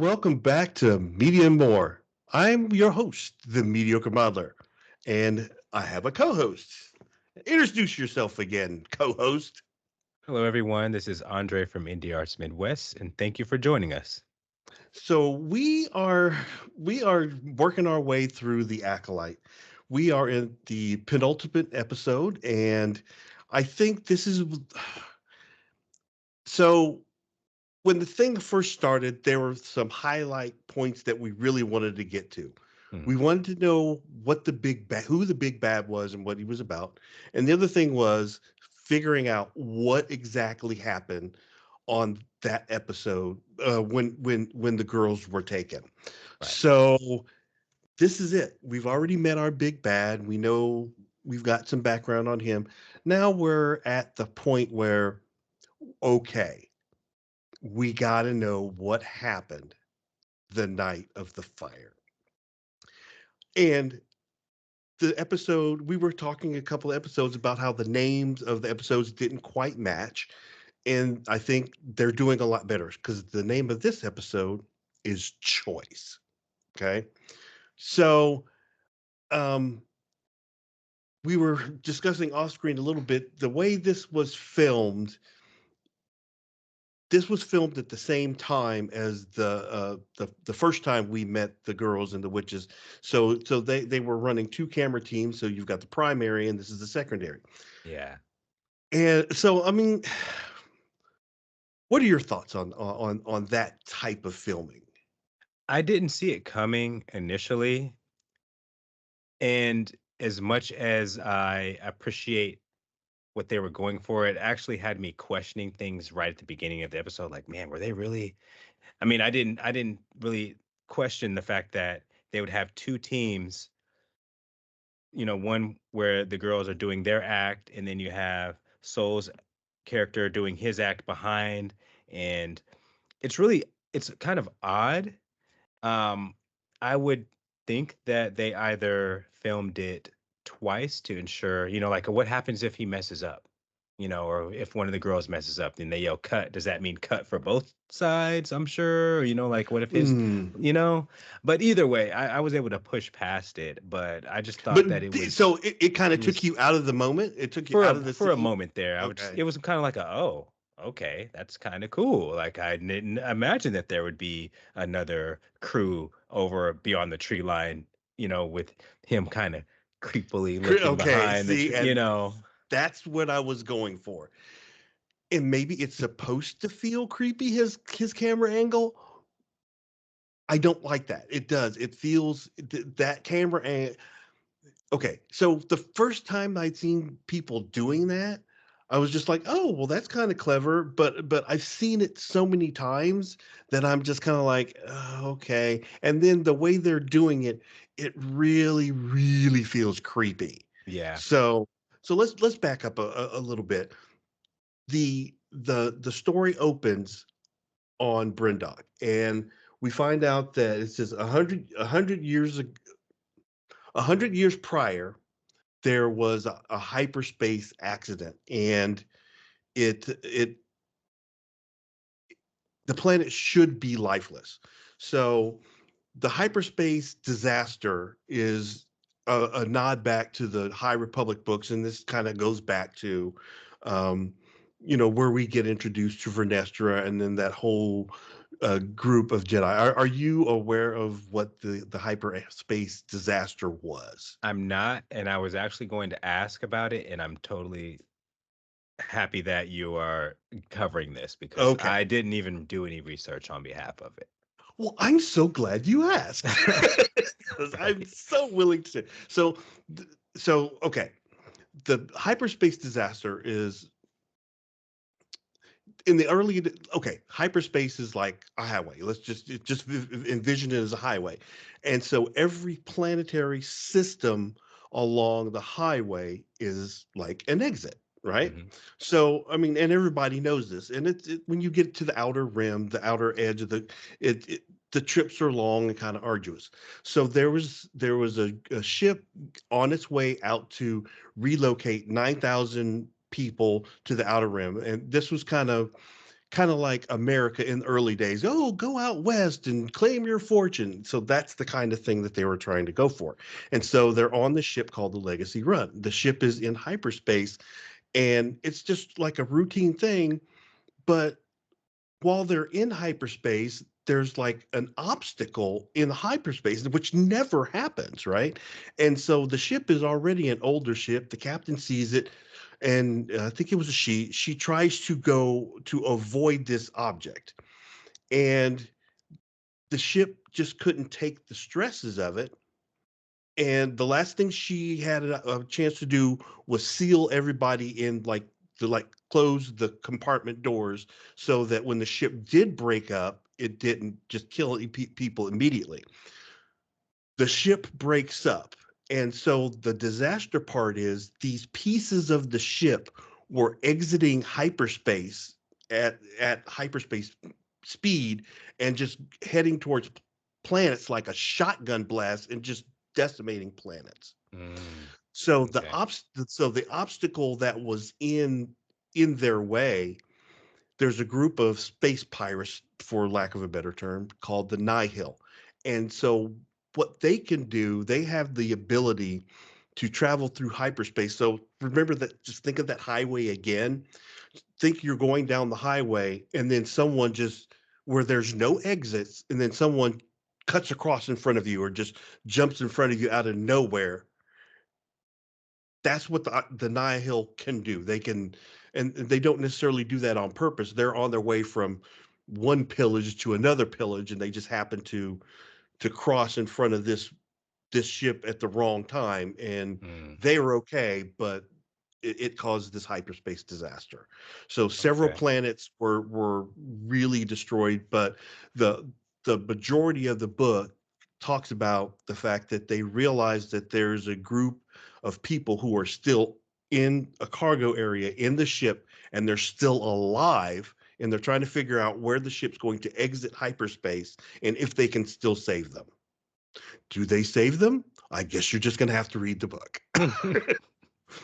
welcome back to Media and More. I'm your host, the Mediocre Modeler, and I have a co-host. Introduce yourself again, co-host. Hello, everyone. This is Andre from Indie Arts Midwest, and thank you for joining us. So we are working our way through the Acolyte. We are in the penultimate episode, and I think this is so. When the thing first started, there were some highlight points that we really wanted to get to. Hmm. We wanted to know what the big bad, who the big bad was, and what he was about. And the other thing was figuring out what exactly happened on that episode when the girls were taken. Right. So this is it. We've already met our big bad. We know we've got some background on him. Now we're at the point where okay, we got to know what happened the night of the fire. And the episode, we were talking a couple of episodes about how the names of the episodes didn't quite match. And I think they're doing a lot better because the name of this episode is Choice. Okay. So um, we were discussing off screen a little bit the way this was filmed at the same time as the first time we met the girls and the witches. So they were running two camera teams. So you've got the primary and this is the secondary. Yeah. And so I mean, what are your thoughts on that type of filming? I didn't see it coming initially. And as much as I appreciate what they were going for, it actually had me questioning things right at the beginning of the episode. Like, man, were they really? I mean, I didn't really question the fact that they would have two teams, one where the girls are doing their act, and then you have Soul's character doing his act behind. And it's really it's kind of odd. Um, I would think that they either filmed it twice to ensure, like what happens if he messes up, or if one of the girls messes up, then they yell cut. Does that mean cut for both sides? I'm sure, like what if his, Mm. you know, but either way, I was able to push past it, but I just thought that So it kind of it took was you out of the moment. It took you for out of the a scene. moment there. Okay. It was kind of like oh, okay, that's kind of cool. Like I didn't imagine that there would be another crew over beyond the tree line, with him kind of creepily looking Okay. behind the See, and tree. that's what I was going for. And maybe it's supposed to feel creepy his camera angle. I don't like that. It does. It feels that camera. Okay, so the first time I'd seen people doing that, I was just like, "Oh, well, that's kind of clever." But I've seen it so many times that I'm just kind of like, "Okay." And then the way they're doing it, it really, really feels creepy. Yeah. So so let's back up a little bit. The story opens on Brendok, and we find out that it's just a hundred years prior, there was a hyperspace accident, and it the planet should be lifeless. So the hyperspace disaster is a nod back to the High Republic books, and this kind of goes back to, um, where we get introduced to Vernestra, and then that whole group of Jedi. Are you aware of what the hyperspace disaster was? I'm not, and I was actually going to ask about it, and I'm totally happy that you are covering this because Okay. I didn't even do any research on behalf of it. Well, I'm so glad you asked because I'm Right. so willing to. So okay, the hyperspace disaster is in the early. Okay, hyperspace is like a highway. Let's just envision it as a highway, and so every planetary system along the highway is like an exit, right? Mhm. So I mean, and everybody knows this. And when you get to the outer rim, the outer edge of it the trips are long and kind of arduous. So there was a ship on its way out to relocate 9,000 people to the outer rim, and this was kind of kind of like America in the early days. Oh, go out west and claim your fortune. So that's the kind of thing that they were trying to go for. And so they're on the ship called the Legacy Run. The ship is in hyperspace, and it's just like a routine thing. But while they're in hyperspace, there's like an obstacle in hyperspace, which never happens, right? And so the ship is already an older ship. The captain sees it, and I think it was a she. She tries to go to avoid this object, and the ship just couldn't take the stresses of it. And the last thing she had a chance to do was seal everybody in, like, to like close the compartment doors so that when the ship did break up, it didn't just kill people immediately. The ship breaks up. And so the disaster part is these pieces of the ship were exiting hyperspace at hyperspace speed and just heading towards planets like a shotgun blast and just decimating planets. Mm, So okay. the obstacle that was in their way, there's a group of space pirates, for lack of a better term, called the Nihil. And so what they can do, they have the ability to travel through hyperspace. So remember that, just think of that highway again. Think you're going down the highway and then someone just, where there's no exits, and then someone cuts across in front of you or just jumps in front of you out of nowhere. That's what the Nihil can do. They can, and they don't necessarily do that on purpose. They're on their way from one pillage to another pillage, and they just happen to cross in front of this ship at the wrong time, and Mm, they were okay, but it caused this hyperspace disaster. So several okay. planets were really destroyed, but the the majority of the book talks about the fact that they realized that there's a group of people who are still in a cargo area in the ship, and they're still alive, and they're trying to figure out where the ship's going to exit hyperspace and if they can still save them. Do they save them? I guess you're just going to have to read the book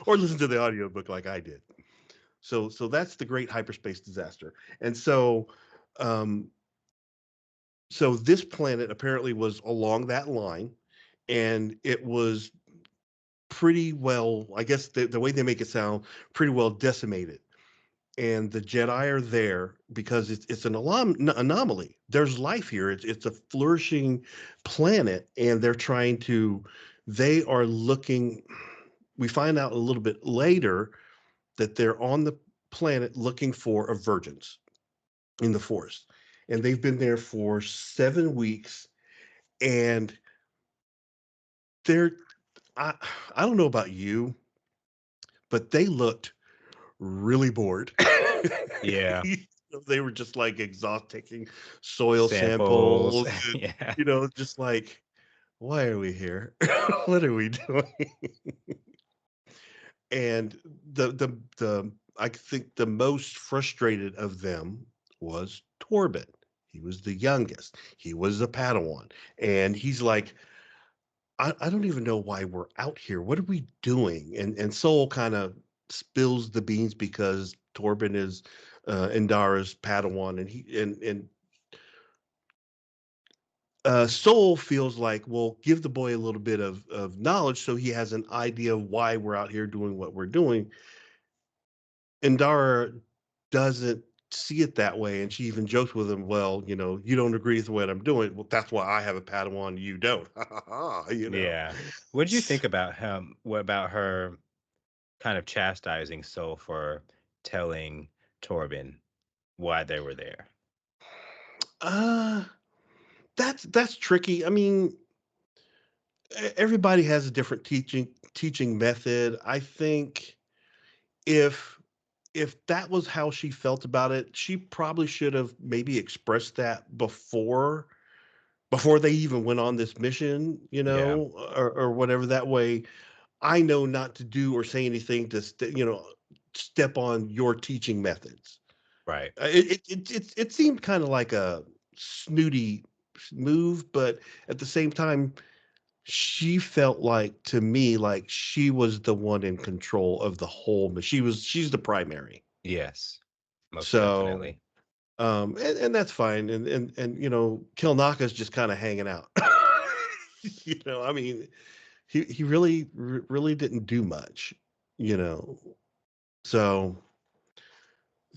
or listen to the audiobook like I did. So that's the great hyperspace disaster. And um so this planet apparently was along that line, and it was pretty well, I guess the way they make it sound, pretty well decimated. And the Jedi are there because it's an anomaly. There's life here. It's a flourishing planet, and they're trying to. They are looking. We find out a little bit later that they're on the planet looking for a virgins in the forest, and they've been there for 7 weeks, and they're. I I don't know about you, but they looked really bored. Yeah. They were just like exhaust taking soil Samples. samples, and, Yeah. just like, why are we here? What are we doing? And I think the most frustrated of them was Torben. He was the youngest. He was a Padawan. And he's like, I don't even know why we're out here. What are we doing? And Soul kind of spills the beans because Torben is Indara's Padawan, and Soul feels like, well, give the boy a little bit of knowledge so he has an idea of why we're out here doing what we're doing. Indara doesn't see it that way, and she even jokes with him, well, you don't agree with what I'm doing. Well, that's why I have a Padawan, you don't. Yeah. What did you think about him? What about her kind of chastising Soul for telling Torben why they were there? Uh, that's tricky. I mean, everybody has a different teaching method. I think if if that was how she felt about it, she probably should have maybe expressed that before they even went on this mission, Yeah. or whatever. That way, I know not to do or say anything to step on your teaching methods. Right. It seemed kind of like a snooty move, but at the same time, she felt like, to me, like she was the one in control of the whole. But she's the primary. Yes. Most So definitely. And that's fine. And Kilnaka's just kind of hanging out. I mean, he really didn't do much, you know. So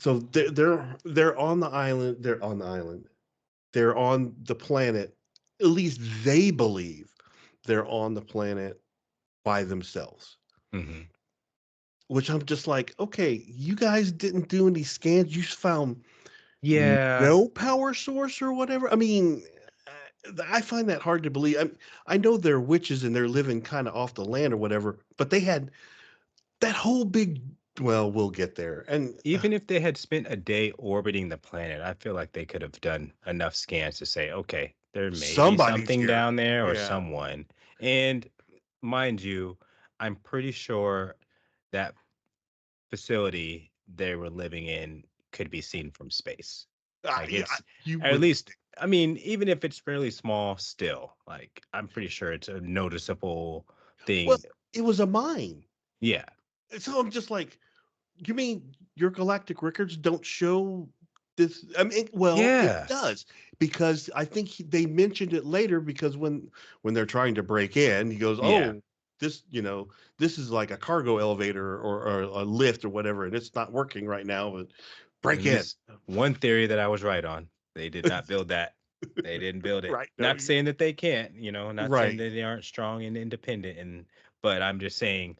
they're on the island. They're on the island. They're on the planet. At least they believe they're on the planet by themselves. Hmm. Which I'm just like, okay, you guys didn't do any scans. You just found Yeah, no power source or whatever. I mean, I find that hard to believe. I know they're witches and they're living kind of off the land or whatever, but they had that whole big. Well, we'll get there. And even if they had spent a day orbiting the planet, I feel like they could have done enough scans to say, okay, there may be somebody's something here. down there or Yeah. someone. And mind you, I'm pretty sure that facility they were living in could be seen from space. Like Yeah, it's you at would. least, I mean, even if it's fairly small, still, like I'm pretty sure it's a noticeable Well, thing. it was a mine. Yeah. So I'm just like, you mean your galactic records don't show this? I mean, well, it Yeah. does because I think they mentioned it later because when they're trying to break in, he goes, Yeah. "Oh, this is like a cargo elevator or a lift or whatever, and it's not working right now. But break And in." this one theory that I was right on. They did not build that. They didn't build it. Right? No, Not saying that they can't, not saying right. that they aren't strong and independent but I'm just saying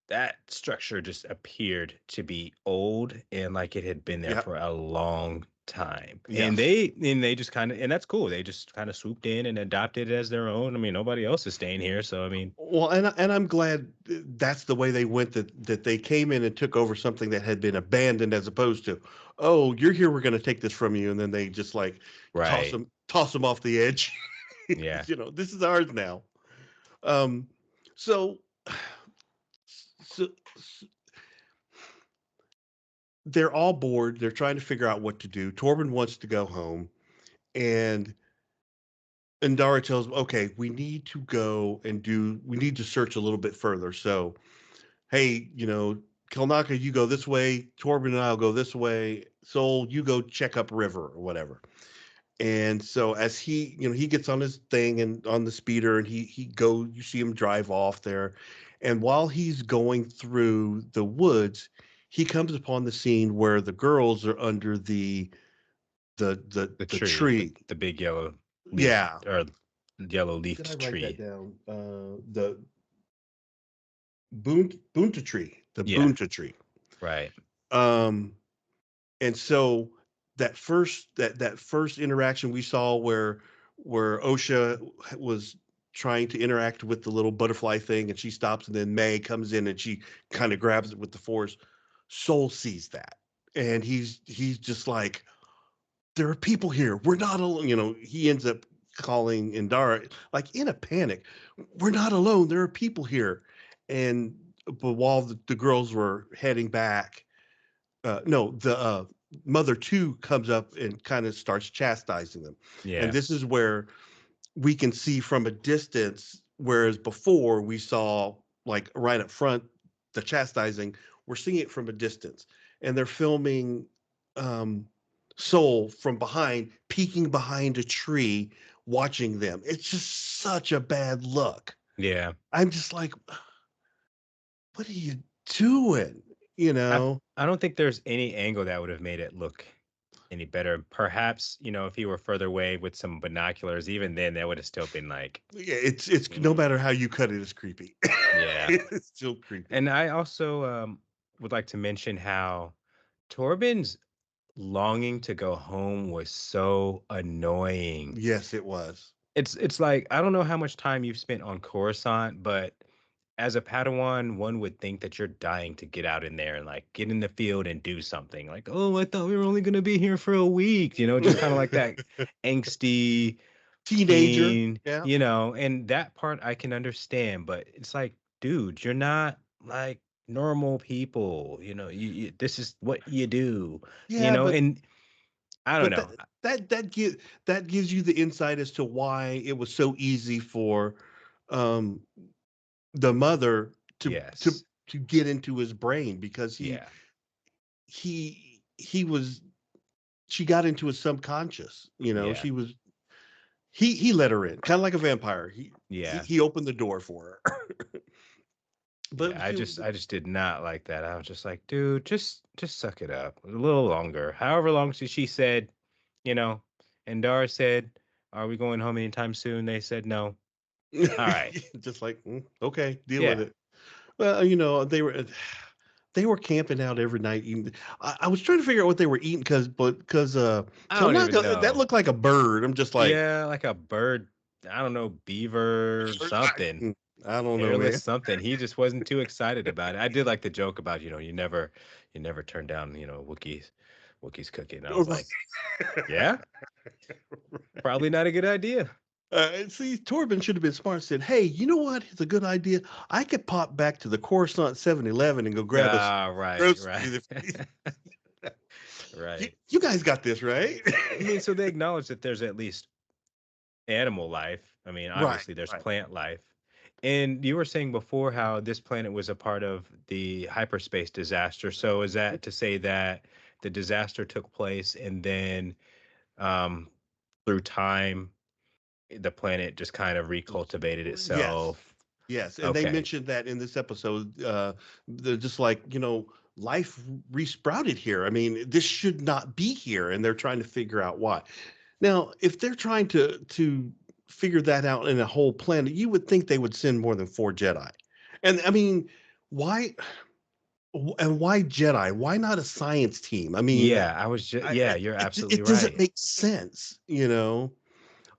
that structure just appeared to be old and like it had been there Yeah, for a long time. yeah. And they just kind of, and that's cool. They just kind of swooped in and adopted it as their own. I mean, nobody else is staying here, so I mean, Well, and I'm glad that's the way they went. That they came in and took over something that had been abandoned, as opposed to, oh, you're here, we're going to take this from you, and then they just like right. toss them off the edge. Yeah. This is ours now. Um, so, so they're all bored. They're trying to figure out what to do. Torben wants to go home, and Indara tells him, okay, we need to go and we need to search a little bit further. So hey, Kilnaka, you go this way. Torben and I'll go this way. Soul, you go check up river or whatever. And so as he gets on his thing and on the speeder and you see him drive off there. And while he's going through the woods, he comes upon the scene where the girls are under The the tree, the, tree. the big yellow leaf Yeah. or yellow Did I leafed write that tree. down? The Bunta tree. The Yeah. Bunta tree. Right. Um and so that first interaction we saw where Osha was trying to interact with the little butterfly thing and she stops and then May comes in and she kind of grabs it with the force. Soul sees that and he's just like, there are people here, we're not alone. He ends up calling Indara like in a panic, we're not alone, there are people here. And but while the girls were heading back, no, the mother two comes up and kind of starts chastising them. And Yeah. this is where we can see from a distance, whereas before we saw like right up front the chastising, we're seeing it from a distance. And they're filming um, Soul from behind, peeking behind a tree, watching them. It's just such a bad look. Yeah. I'm just like, what are you doing? You I know? I don't think there's any angle that would have made it look any better. Perhaps, if he were further away with some binoculars, even then that would have still been like, Yeah, it's no mm, matter how you cut it, it's creepy. yeah. It's still creepy. And I also would like to mention how Torben's longing to go home was so annoying. Yes, it was. It's like I don't know how much time you've spent on Coruscant, but as a Padawan, one would think that you're dying to get out in there and like get in the field and do something. Like, oh, I thought we were only gonna be here for a week, just kind of like that angsty Teenager. teen, Yeah. and that part I can understand, but it's like, dude, you're not like normal people, this is what you do, Yeah, and I don't but know. that gives you the insight as to why it was so easy for um the mother to to Yes. to get into his brain because Yeah. he was she got into his subconscious. Yeah. She was he let her in, kind of like a vampire. Yeah. He opened the door for her. But Yeah, I just did not like that. I was just like, dude, just suck it up a little longer. However long she said, you know, and Dara said, "Are we going home anytime soon?" They said no. All right. just like, okay, deal with Yeah. it. Well, they were camping out every night eating. I was trying to figure out what they were eating because I don't even that know. looked like a bird. I'm just like, Yeah, like a bird, I don't know, beaver, something. I don't know, Hairless man. something. He just wasn't too excited about it. I did like the joke about, you never turn down, Wookiees cooking. I was Right. like, yeah, probably not a good idea. See, Torben should have been smart and said, "Hey, you know what? It's a good idea. I could pop back to the Coruscant 7-Eleven and go grab us Ah, right, right. groceries. you, Right. you guys got this, right?" I mean, so they acknowledge that there's at least animal life. I mean, Right, obviously there's right. plant life. And you were saying before how this planet was a part of the hyperspace disaster. So is that to say that the disaster took place and then um through time the planet just kind of recultivated Yes, itself? yes, and they Okay. mentioned that in this episode. They're just like, life resprouted here. I mean, this should not be here, and they're trying to figure out why. Now, if they're trying to figure that out in a whole planet, you would think they would send more than 4 Jedi. And I mean, why and why Jedi? Why not a science team? I mean, Yeah, yeah, you're absolutely it doesn't right. make sense.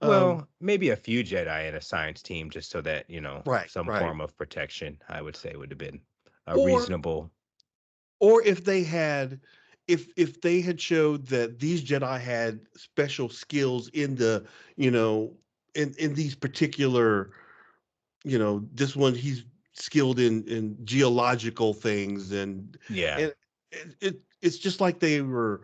Um, Well, maybe a few Jedi and a science team just so that, right, some right. form of protection, I would say would have been a Or reasonable. or if they had showed that these Jedi had special skills in you know in these particular, this one, he's skilled in geological things, Yeah. and it's just like they were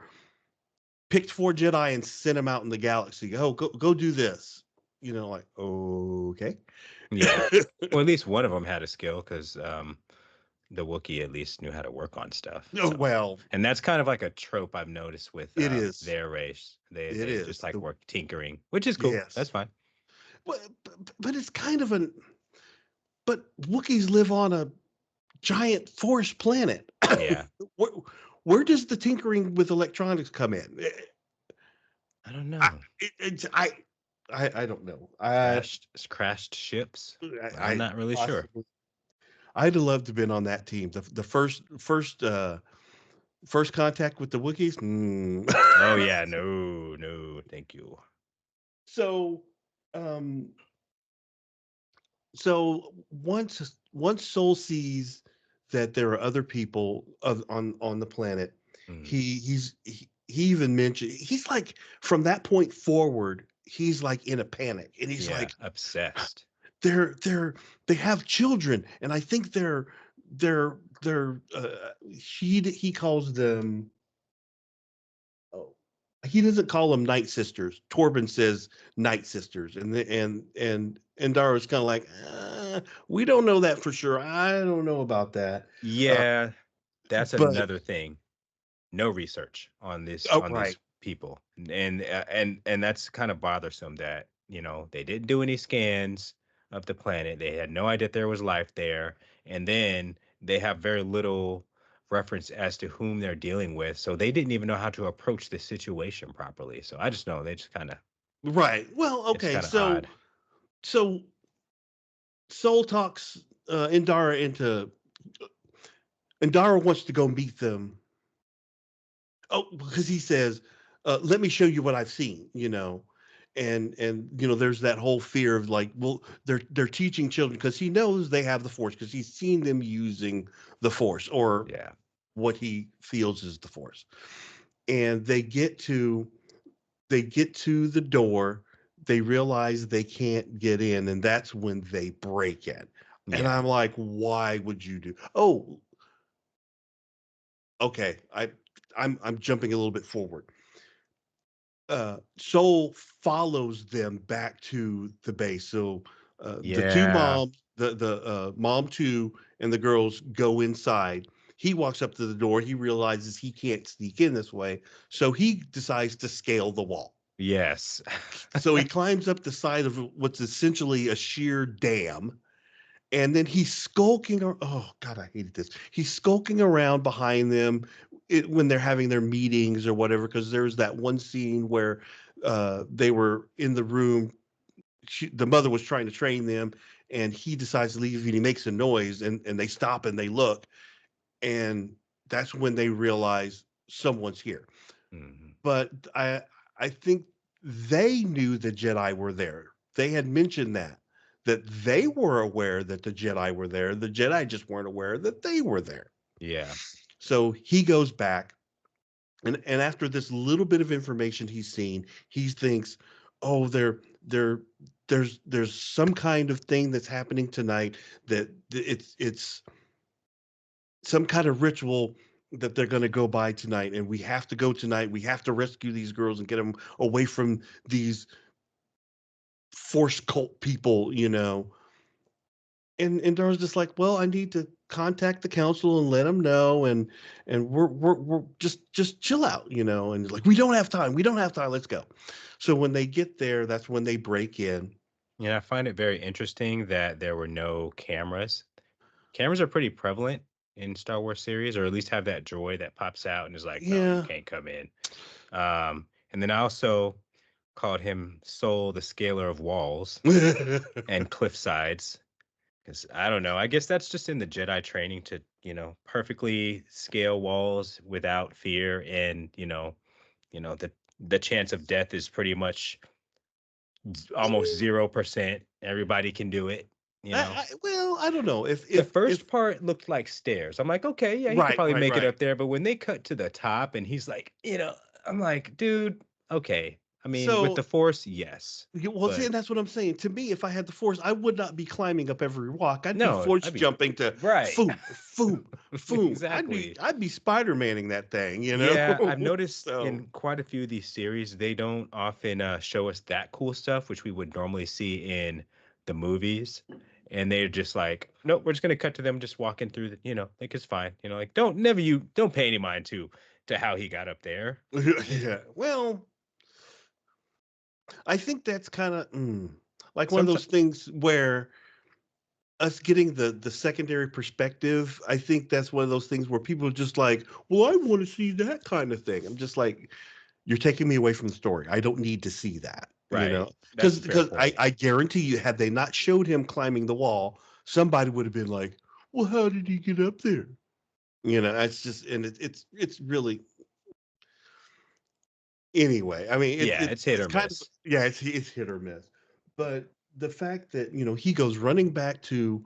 picked 4 Jedi and sent them out in the galaxy. Oh, go do this. Like, okay. Yeah. Or at least one of them had a skill because the Wookiee at least knew how to work on stuff. Oh, So, well, and that's kind of like a trope I've noticed with it is. their race. They It they just is. like work tinkering, which is cool. That's Yes. fine. But it's kind of but Wookiees live on a giant forest planet. Yeah. where, where does the tinkering with electronics come in? I don't I, know. I don't know. Crashed ships. I'm I not really sure. possibly I'd have loved to have been on that team. The first contact with the Wookiees. Oh yeah, no, no, thank you. so, um, so once Soul sees that there are other people on the planet, Mm, he even mentioned, he's like, from that point forward, he's like in a panic, and he's yeah, like, obsessed. they're they have children, and I think he calls them, oh, he doesn't call them night sisters. Torben says night sisters, and Dara's kind of like, we don't know that for sure. I don't know about that. Uh, Yeah, that's but another thing. No research oh, on right, these people, and that's kind of bothersome that they didn't do any scans of the planet. They had no idea there was life there, and then they have very little reference as to whom they're dealing with, so they didn't even know how to approach the situation properly. So I just know they just kind of right. Well, it's okay. kind of odd. So Soul talks Indara into Indara wants to go meet them. Oh, because he says, "Let me show you what I've seen." And there's that whole fear of like, well, they're teaching children, because he knows they have the Force, because he's seen them using the Force, or Yeah, what he feels is the Force. And they get to the door. They realize they can't get in, and that's when they break in. And yeah, I'm like, why would you do? Oh, okay. I'm jumping a little bit forward. Soul follows them back to the base. So the two yeah, moms, the mom two, and the girls go inside. He walks up to the door. He realizes he can't sneak in this way, so he decides to scale the wall. Yes. So he climbs up the side of what's essentially a sheer dam, and then he's skulking. Oh God, I hated this. He's skulking around behind them when they're having their meetings or whatever. Because there's that one scene where they were in the room. The mother was trying to train them, and he decides to leave, and he makes a noise, and they stop and they look, and that's when they realize someone's here. Mhm. But I think they knew the Jedi were there. They had mentioned that they were aware that the Jedi were there. The Jedi just weren't aware that they were there. Yeah. So he goes back, and after this little bit of information he's seen, he thinks, oh, there there's some kind of thing that's happening tonight, that it's some kind of ritual that they're going to go by tonight, and we have to go tonight. We have to rescue these girls and get them away from these force cult people, and Dara's just like, well, I need to contact the council and let them know, and we're just chill out, and like, we don't have time, let's go. So when they get there, that's when they break in. Yeah, I find it very interesting that there were no cameras. Cameras are pretty prevalent in Star Wars series, or at least have that droid that pops out and is like, "No, you Yeah. can't come in." And then I also called him Soul, the scaler of walls and cliff sides, because I don't know. I guess that's just in the Jedi training to, perfectly scale walls without fear, and the chance of death is pretty much almost 0%. Everybody can do it. You know, Well, I don't know if the if first part looked like stairs. I'm like, okay, yeah, he could right, probably right, make it right. up there. But when they cut to the top and he's like, I'm like, dude, okay. I mean, with the So force, yes. well, see, But and that's what I'm saying. To me, if I had the force, I would not be climbing up every rock. I'd be no, force I'd be jumping to right. foom, foom, foom. I'd be Exactly. I'd be Spider Manning that thing, Yeah, I've noticed So in quite a few of these series, they don't often show us that cool stuff, which we would normally see in the movies. And they're just like, nope, we're just gonna cut to them just walking through like it's fine. Like don't pay any mind to how he got up there. It, yeah. Well, I think that's kind of like one of sometimes those things where us getting the secondary perspective. I think that's one of those things where people are just like, well, I want to see that kind of thing. I'm just like, you're taking me away from the story. I don't need to see that, right. That's because a fair I point. I guarantee you, had they not showed him climbing the wall, somebody would have been like, well, how did he get up there? It's just, and it's really, anyway. I mean, Yeah, it's hit it's or kind of, miss. yeah, it's hit or miss. But the fact that he goes running back to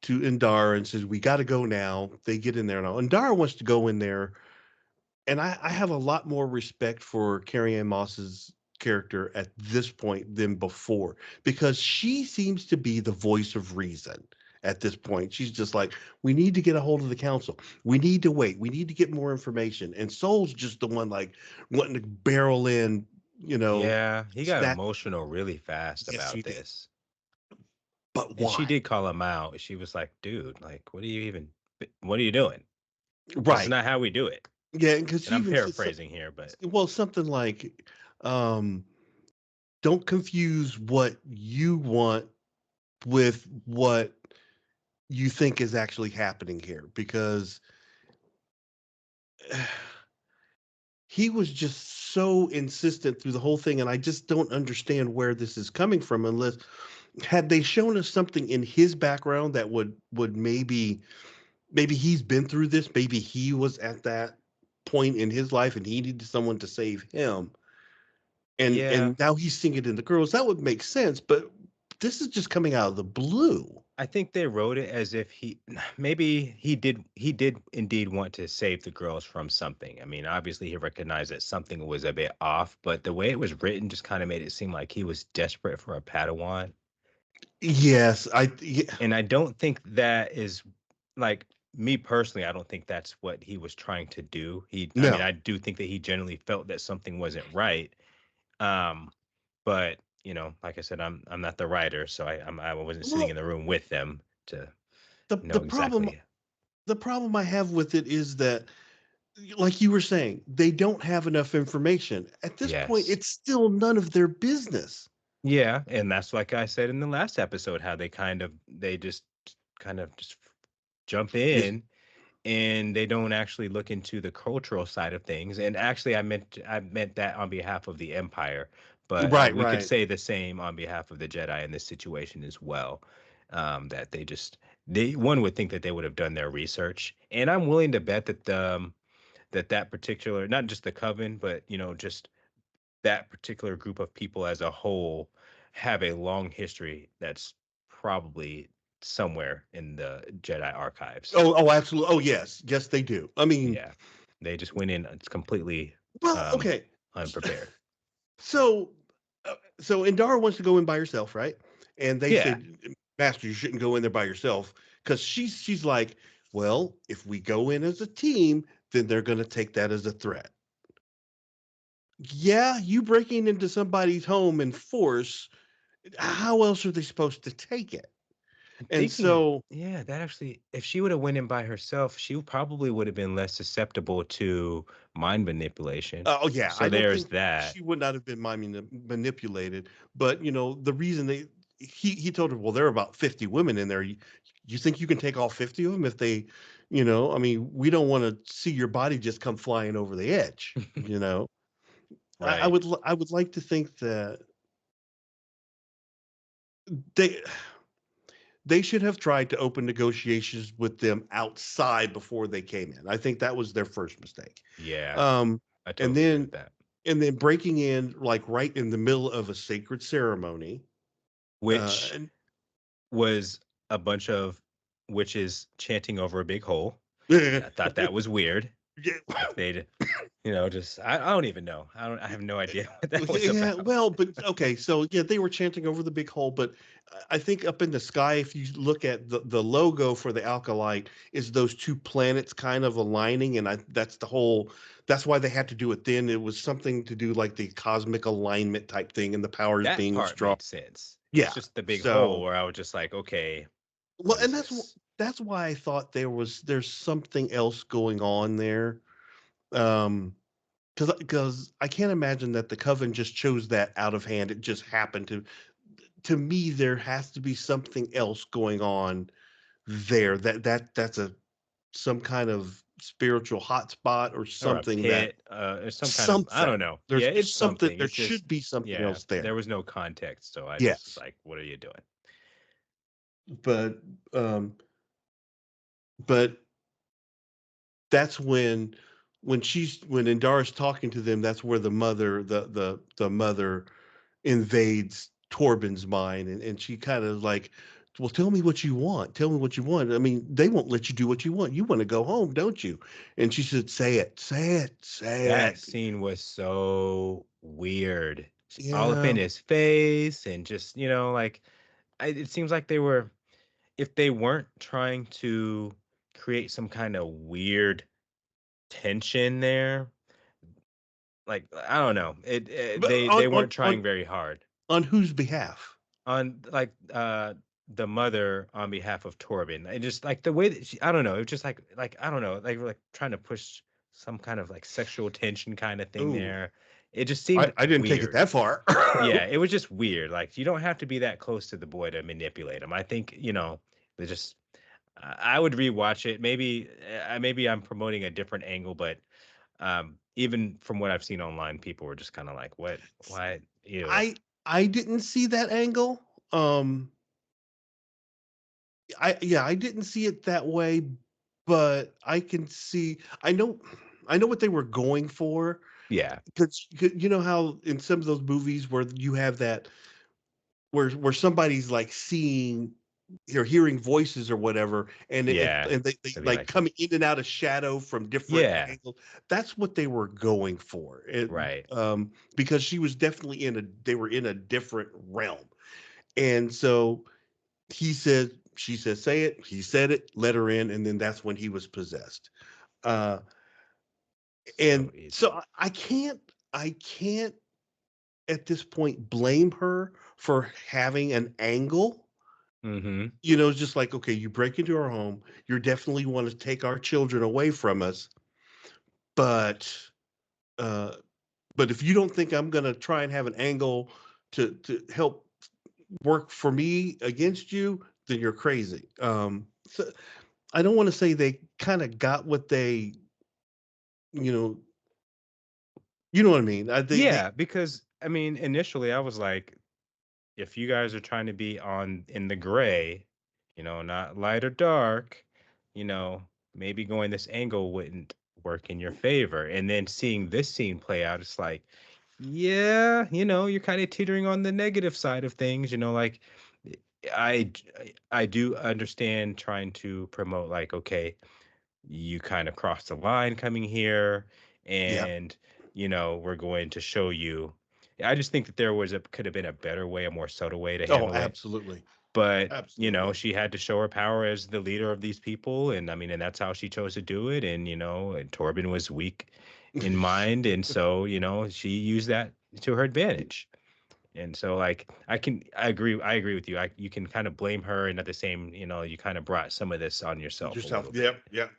Indara and says, we got to go now. They get in there now. Indara wants to go in there, and I have a lot more respect for Carrie Ann Moss's character at this point than before, because she seems to be the voice of reason at this point. She's just like, we need to get a hold of the council. We need to wait. We need to get more information. And Soul's just the one, like, wanting to barrel in, Yeah, he got snap. emotional really fast Yes, she about did. this. But And she why? did call him out. She was like, dude, like, what are you doing? This is Right. not how we do it. Yeah, because And she I'm even said, paraphrasing here, but well, something like, um, don't confuse what you want with what you think is actually happening here, because he was just so insistent through the whole thing, and I just don't understand where this is coming from, unless, had they shown us something in his background that would maybe he's been through this, maybe he was at that point in his life and he needed someone to save him, yeah, and now he's seeing it in the girls. That would make sense, but this is just coming out of the blue. I think they wrote it as if maybe he did indeed want to save the girls from something. I mean, obviously he recognized that something was a bit off, but the way it was written just kind of made it seem like he was desperate for a Padawan. Yes, yeah, And I don't think that is like me personally, I don't think that's what he was trying to do. I mean, no. I do think that he generally felt that something wasn't right. Um, but like I said, I'm not the writer, so I wasn't sitting in Well, the room with them to the know problem exactly. the problem I have with it is that, like you were saying, they don't have enough information. At this point, Yes. it's still none of their business. Yeah, and that's like I said in the last episode, how they just kind of just jump Yeah. in and they don't actually look into the cultural side of things. And actually, I meant that on behalf of the Empire, but Right, we could right. say the same on behalf of the Jedi in this situation as well. That they one would think that they would have done their research, and I'm willing to bet that that particular, not just the Coven, but just that particular group of people as a whole have a long history that's probably somewhere in the Jedi archives. Absolutely. Oh, yes, yes, they do. I mean, Yeah. They just went in it's completely well, um okay. unprepared. So, so Indara wants to go in by herself, right? And they Yeah. said, Master, you shouldn't go in there by yourself, because she's like, well, if we go in as a team, then they're going to take that as a threat. Yeah, you breaking into somebody's home in force. How else are they supposed to take it? I'm And thinking, so, yeah, that actually, if she would have went in by herself, she probably would have been less susceptible to mind manipulation. oh yeah, So I don't there's think that. she would not have been manipulated. But the reason he told her, well, there are about 50 women in there. You think you can take all 50 of them if they, I mean, we don't want to see your body just come flying over the edge. Right. I would like to think that they they should have tried to open negotiations with them outside before they came in. I think that was their first mistake. Yeah, Um, I and totally agree then with that. breaking in like right in the middle of a sacred ceremony. Which And was a bunch of witches chanting over a big hole. yeah, I thought that was weird. Like they'd, just I don't even know. I have no idea what that was yeah, about. well, but okay, so yeah, they were chanting over the big hole, but I think up in the sky, if you look at the logo for the Acolyte, is those two planets kind of aligning, and that's why they had to do it then. It was something to do like the cosmic alignment type thing, and the powers That being part strong. made sense. It's Yeah, just the big hole so where I was just like, okay, well, what and is this? that's why I thought there's something else going on there. Um, because I can't imagine that the coven just chose that out of hand. It just happened to. To me, there has to be something else going on there. That's a some kind of spiritual hotspot or Or a something that pit, or some kind of I something. don't know. There's Yeah, it's just something. something. There It's just should be something yeah, else there. there was no context, so I just was Yes, like, what are you doing? but um, but that's when Indara's talking to them. That's where the mother invades Torben's mind, and she kind of like, well, tell me what you want. Tell me what you want. I mean, they won't let you do what you want. You want to go home, don't you? And she said, say it, say it, say That it. scene was so weird. All up in Yeah. his face and just, like it seems like if they weren't trying to create some kind of weird tension there, like I don't know, But they weren't trying very hard on whose behalf? on like the mother on behalf of Torben. I just like the way that I don't know, it was just like I don't know, like trying to push some kind of like sexual tension kind of thing Oh, there. It just seemed I didn't take it weird. that far. Yeah, it was just weird. Like you don't have to be that close to the boy to manipulate him. I think, they just I would rewatch it. Maybe I'm promoting a different angle, but even from what I've seen online, people were just kind of like, "What? Why? Ew." I didn't see that angle. Um, I didn't see it that way, but I can see. I know what they were going for. Yeah. Because you know how in some of those movies where you have that where somebody's like seeing or hearing voices or whatever, and Yeah. they To be like like, come in and out of shadow from different yeah, angles. That's what they were going for. right. Because she was definitely they were in a different realm. And so she said, say it. He said it, let her in, and then that's when he was possessed. Uh, So and so easy. I can't at this point blame her for having an angle. Mhm. It's just like, okay, you break into our home, you definitely want to take our children away from us, but uh but if you don't think I'm going to try and have an angle to help work for me against you, then you're crazy. So I don't want to say they kind of got what they, you know, you know what I mean. They Yeah, because I mean, initially I was like, if you guys are trying to be on in the gray, not light or dark, maybe going this angle wouldn't work in your favor. And then seeing this scene play out, it's like, yeah, you're kind of teetering on the negative side of things, like eh, I do understand trying to promote like, okay, you kind of crossed the line coming here, yeah. and we're going to show you. I just think that there could have been a better way, a more subtle way to Oh, handle it. absolutely. But Absolutely. she had to show her power as the leader of these people, and I mean, and that's how she chose to do it. And and Torben was weak in mind, and so she used that to her advantage. And so, like, I agree with you. You can kind of blame her, and at the same, you kind of brought some of this on yourself a Yourself. little bit. Yep. Yep.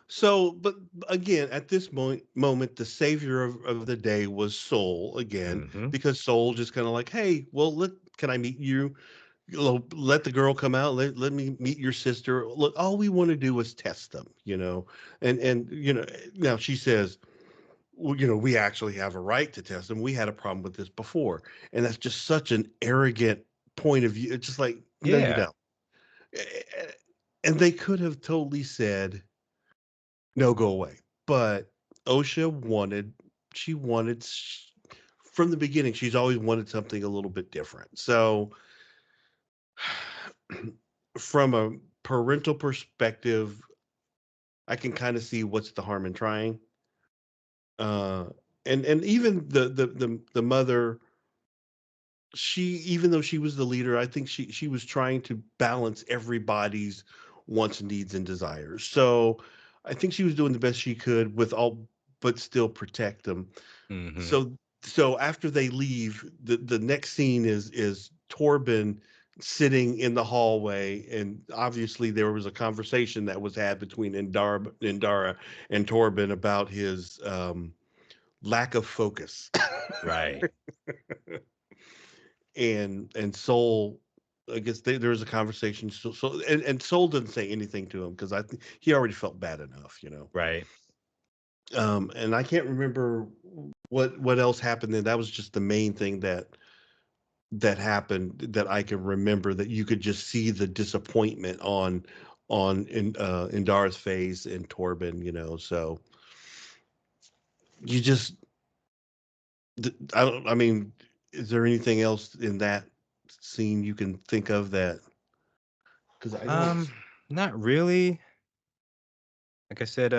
So, but again, at this moment, the savior of the day was Soul again, Hmm. because Soul just kind of like, hey, well, can I meet you? Let the girl come out. Let me meet your sister. Look, all we want to do is test them, and now she says, well, we actually have a right to test them. We had a problem with this before, and that's just such an arrogant point of view. It's just like, no, you Yeah. don't. And they could have totally said, no, go away. But OSHA she wanted, from the beginning, she's always wanted something a little bit different. So, from a parental perspective, I can kind of see what's the harm in trying. Uh, and even the mother, she, even though she was the leader, I think she was trying to balance everybody's wants, needs, and desires. So I think she was doing the best she could with all, but still protect them. Hmm. So after they leave, the next scene is Torben sitting in the hallway, and obviously there was a conversation that was had between Indara and Torben about his lack of focus. Right. And Soul, I guess there was a conversation. And Soul didn't say anything to him because I think he already felt bad enough. Right. And I can't remember what else happened then. That was just the main thing that happened that I can remember, that you could just see the disappointment in Dara's face and Torben. So you just, I don't. I mean, is there anything else in that scene you can think of that? Because I don't. Um, Not really. Like I said,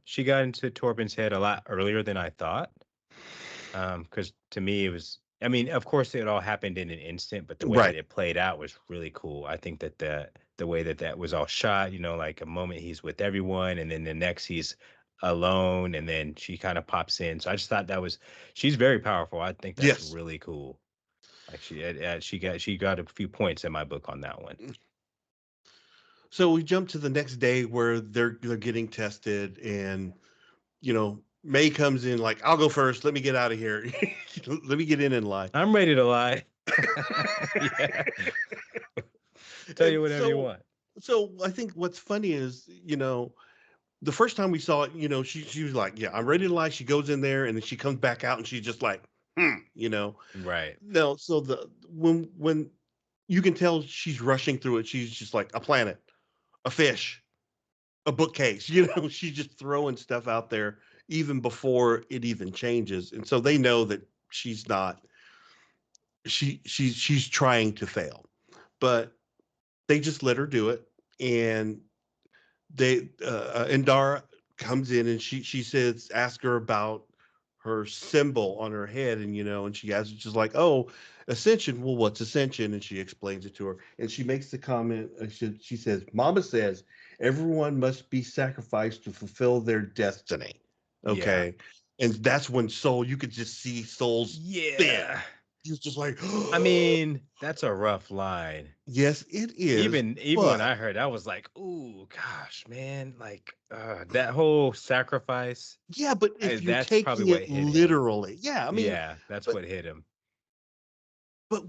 she got into Torben's head a lot earlier than I thought. Because to me it was, I mean, of course it all happened in an instant, but the way that Right. it played out was really cool. I think that the way that that was all shot, like a moment he's with everyone, and then the next he's alone, and then she kind of pops in. So I just thought she's very powerful. I think that's Yes. really cool. Like she got a few points in my book on that one. So we jump to the next day where they're getting tested, and May comes in like, I'll go first. Let me get out of here. Let me get in lie. I'm ready to lie. Yeah. Tell you And whatever you so want. so I think what's funny is, the first time we saw it, she was like, yeah, I'm ready to lie. She goes in there, and then she comes back out, and she's just like, Right. No, so when you can tell she's rushing through it, she's just like, a planet, a fish, a bookcase. She's just throwing stuff out there even before it even changes, and so they know that she's not. She's trying to fail, but they just let her do it, and Indara comes in, and she says, ask her about her symbol on her head, and she has just like, oh, ascension. Well, what's ascension? And she explains it to her, and she makes the comment. She says, Mama says everyone must be sacrificed to fulfill their destiny. Yeah. Okay, and that's when Soul, you could just see Soul's fin. Yeah. He was just like, I mean, that's a rough line. yes, it is. Even when But I heard, I was like, "Ooh, gosh, man!" Like that whole sacrifice. yeah, but if you're That's probably taking what it hit him. literally, yeah, I mean, Yeah, that's but what hit him.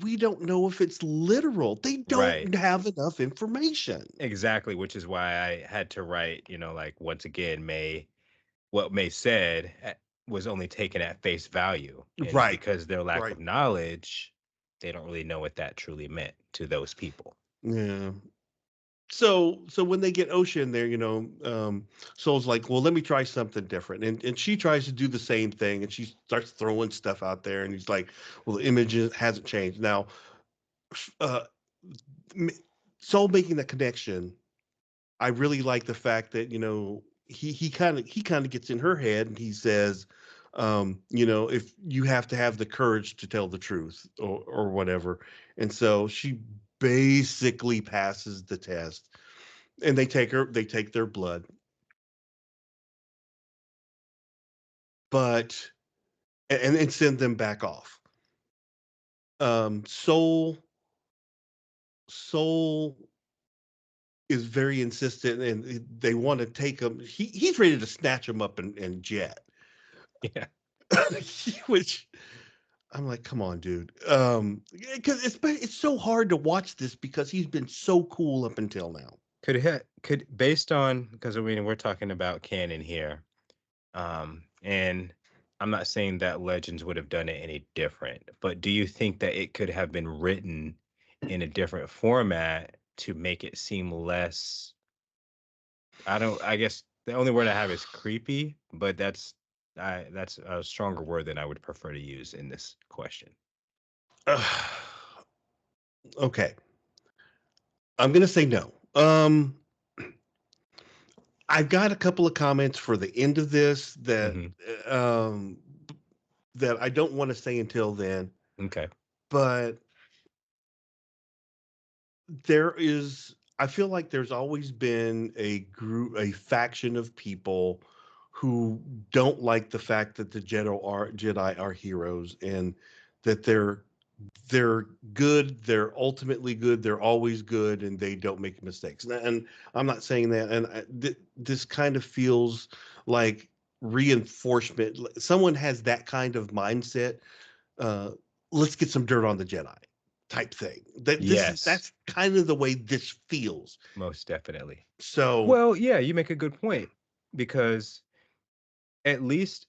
we don't know if it's literal. They Right. don't have enough information. Exactly, which is why I had to write, like once again, what May said was only taken at face value. And Right. because their lack Right. of knowledge, they don't really know what that truly meant to those people. Yeah. So when they get Osha in there, Soul's like, well, let me try something different. And she tries to do the same thing and she starts throwing stuff out there and he's like, well, the image hasn't changed. Now, uh m- Soul making that connection, I really like the fact that, he kind of gets in her head and he says, if you have to have the courage to tell the truth or whatever. And so she basically passes the test and they take their blood, but and send them back off. Soul is very insistent and they want to take him. He's ready to snatch him up and jet. Yeah. Which I'm like, come on, dude. Because it's so hard to watch this because he's been so cool up until now. Could based on, because I mean we're talking about canon here, and I'm not saying that Legends would have done it any different, but do you think that it could have been written in a different format to make it seem less, I guess the only word I have is creepy, but that's a stronger word than I would prefer to use in this question. Okay, I'm gonna say no. I've got a couple of comments for the end of this Hmm. um, that I don't want to say until then, Okay. but I feel like there's always been a faction of people who don't like the fact that the Jedi are heroes and that they're good, they're ultimately good, they're always good, and they don't make mistakes. And I'm not saying that. And this kind of feels like reinforcement. Someone has that kind of mindset. Uh, let's get some dirt on the Jedi type thing. Yes, That's kind of the way this feels. most definitely. So Well, yeah, you make a good point because at least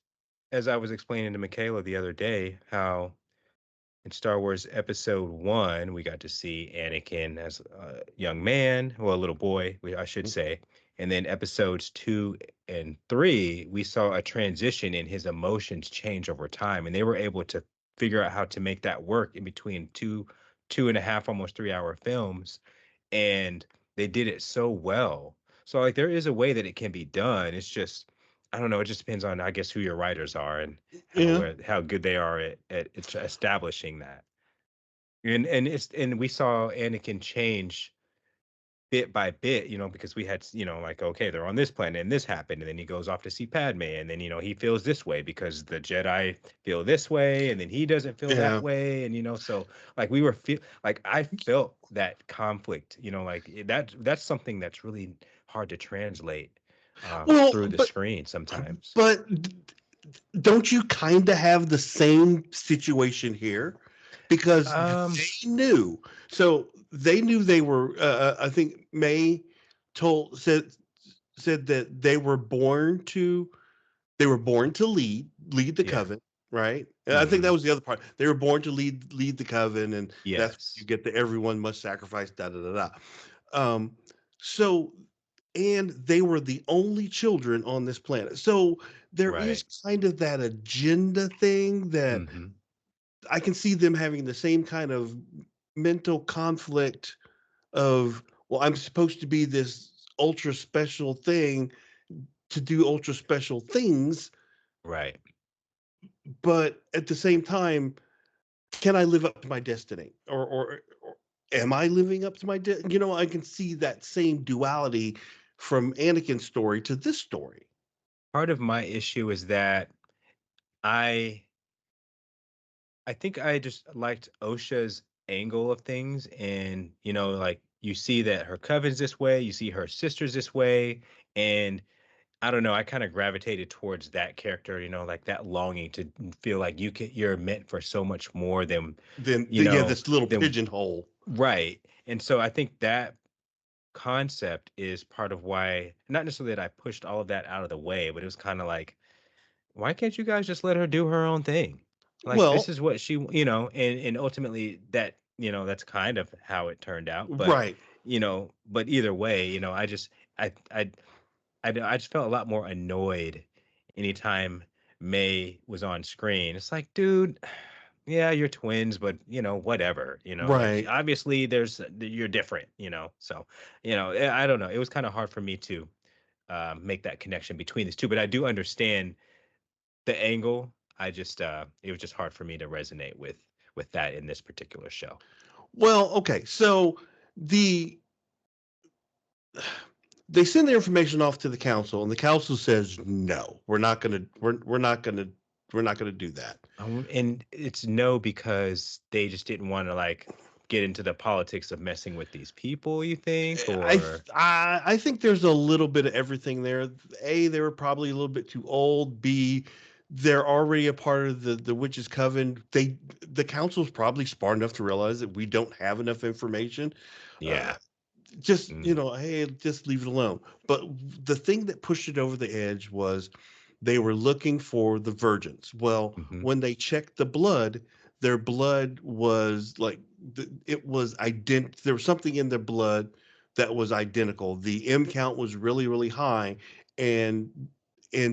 as I was explaining to Michaela the other day, how in Star Wars Episode 1, we got to see Anakin as a young man, well, a little boy, I should say. And then episodes 2 and 3, we saw a transition in his emotions change over time. And they were able to figure out how to make that work in between 2.5, almost 3 hour films. And they did it so well. So, like, there is a way that it can be done. It's just, I don't know. It just depends on, I guess, who your writers are and yeah, how good they are at establishing that. And we saw Anakin change bit by bit, because we had, like, okay, they're on this planet and this happened, and then he goes off to see Padme, and then he feels this way because the Jedi feel this way, and then he doesn't feel that yeah. way, and so like I felt that conflict, like that's something that's really hard to translate Well, through the screen sometimes. but don't you kind of have the same situation here? Because Um, they knew. So they knew they were. I think May told said that they were born to lead the yeah. coven, right? And I think that Hmm. was the other part. They were born to lead the coven, and that's you Yes. get the everyone must sacrifice. Da da da da. Um, so and they were the only children on this planet. So there is Right. kind of that agenda thing that Hmm. I can see them having the same kind of mental conflict of, well, I'm supposed to be this ultra special thing to do ultra special things, Right. but at the same time, can I live up to my destiny? Or am I living up to my I can see that same duality from Anakin's story to this story. Part of my issue is that I I think I just liked OSHA's angle of things, and like you see that her coven's this way, you see her sister's this way, and I don't know, I kind of gravitated towards that character, like that longing to feel like you're meant for so much more than Then you yeah, know this little than pigeonhole. right. And so I think that concept is part of why, not necessarily that I pushed all of that out of the way, but it was kind of like, why can't you guys just let her do her own thing? Like this Well, is what she, and ultimately that, that's kind of how it turned out. But, right. but either way, I just, I just felt a lot more annoyed anytime May was on screen. It's like, dude, yeah, you're twins, but whatever. Like Right. obviously you're different. So I don't know. It was kind of hard for me to make that connection between these two, but I do understand the angle. I just it was just hard for me to resonate with that in this particular show. Well, okay. So the they send the information off to the council, and the council says, "No, we're not gonna do that." And it's no because they just didn't want to like get into the politics of messing with these people, you think, or I think there's a little bit of everything there. A, they were probably a little bit too old. B, they're already a part of the witches' coven. The council's probably smart enough to realize that we don't have enough information. Uh, yeah. just Mm, hey, just leave it alone. But the thing that pushed it over the edge was they were looking for the virgins. Well, mhm. when they checked the blood, their blood was like it was there was something in their blood that was identical. The M count was really really high, and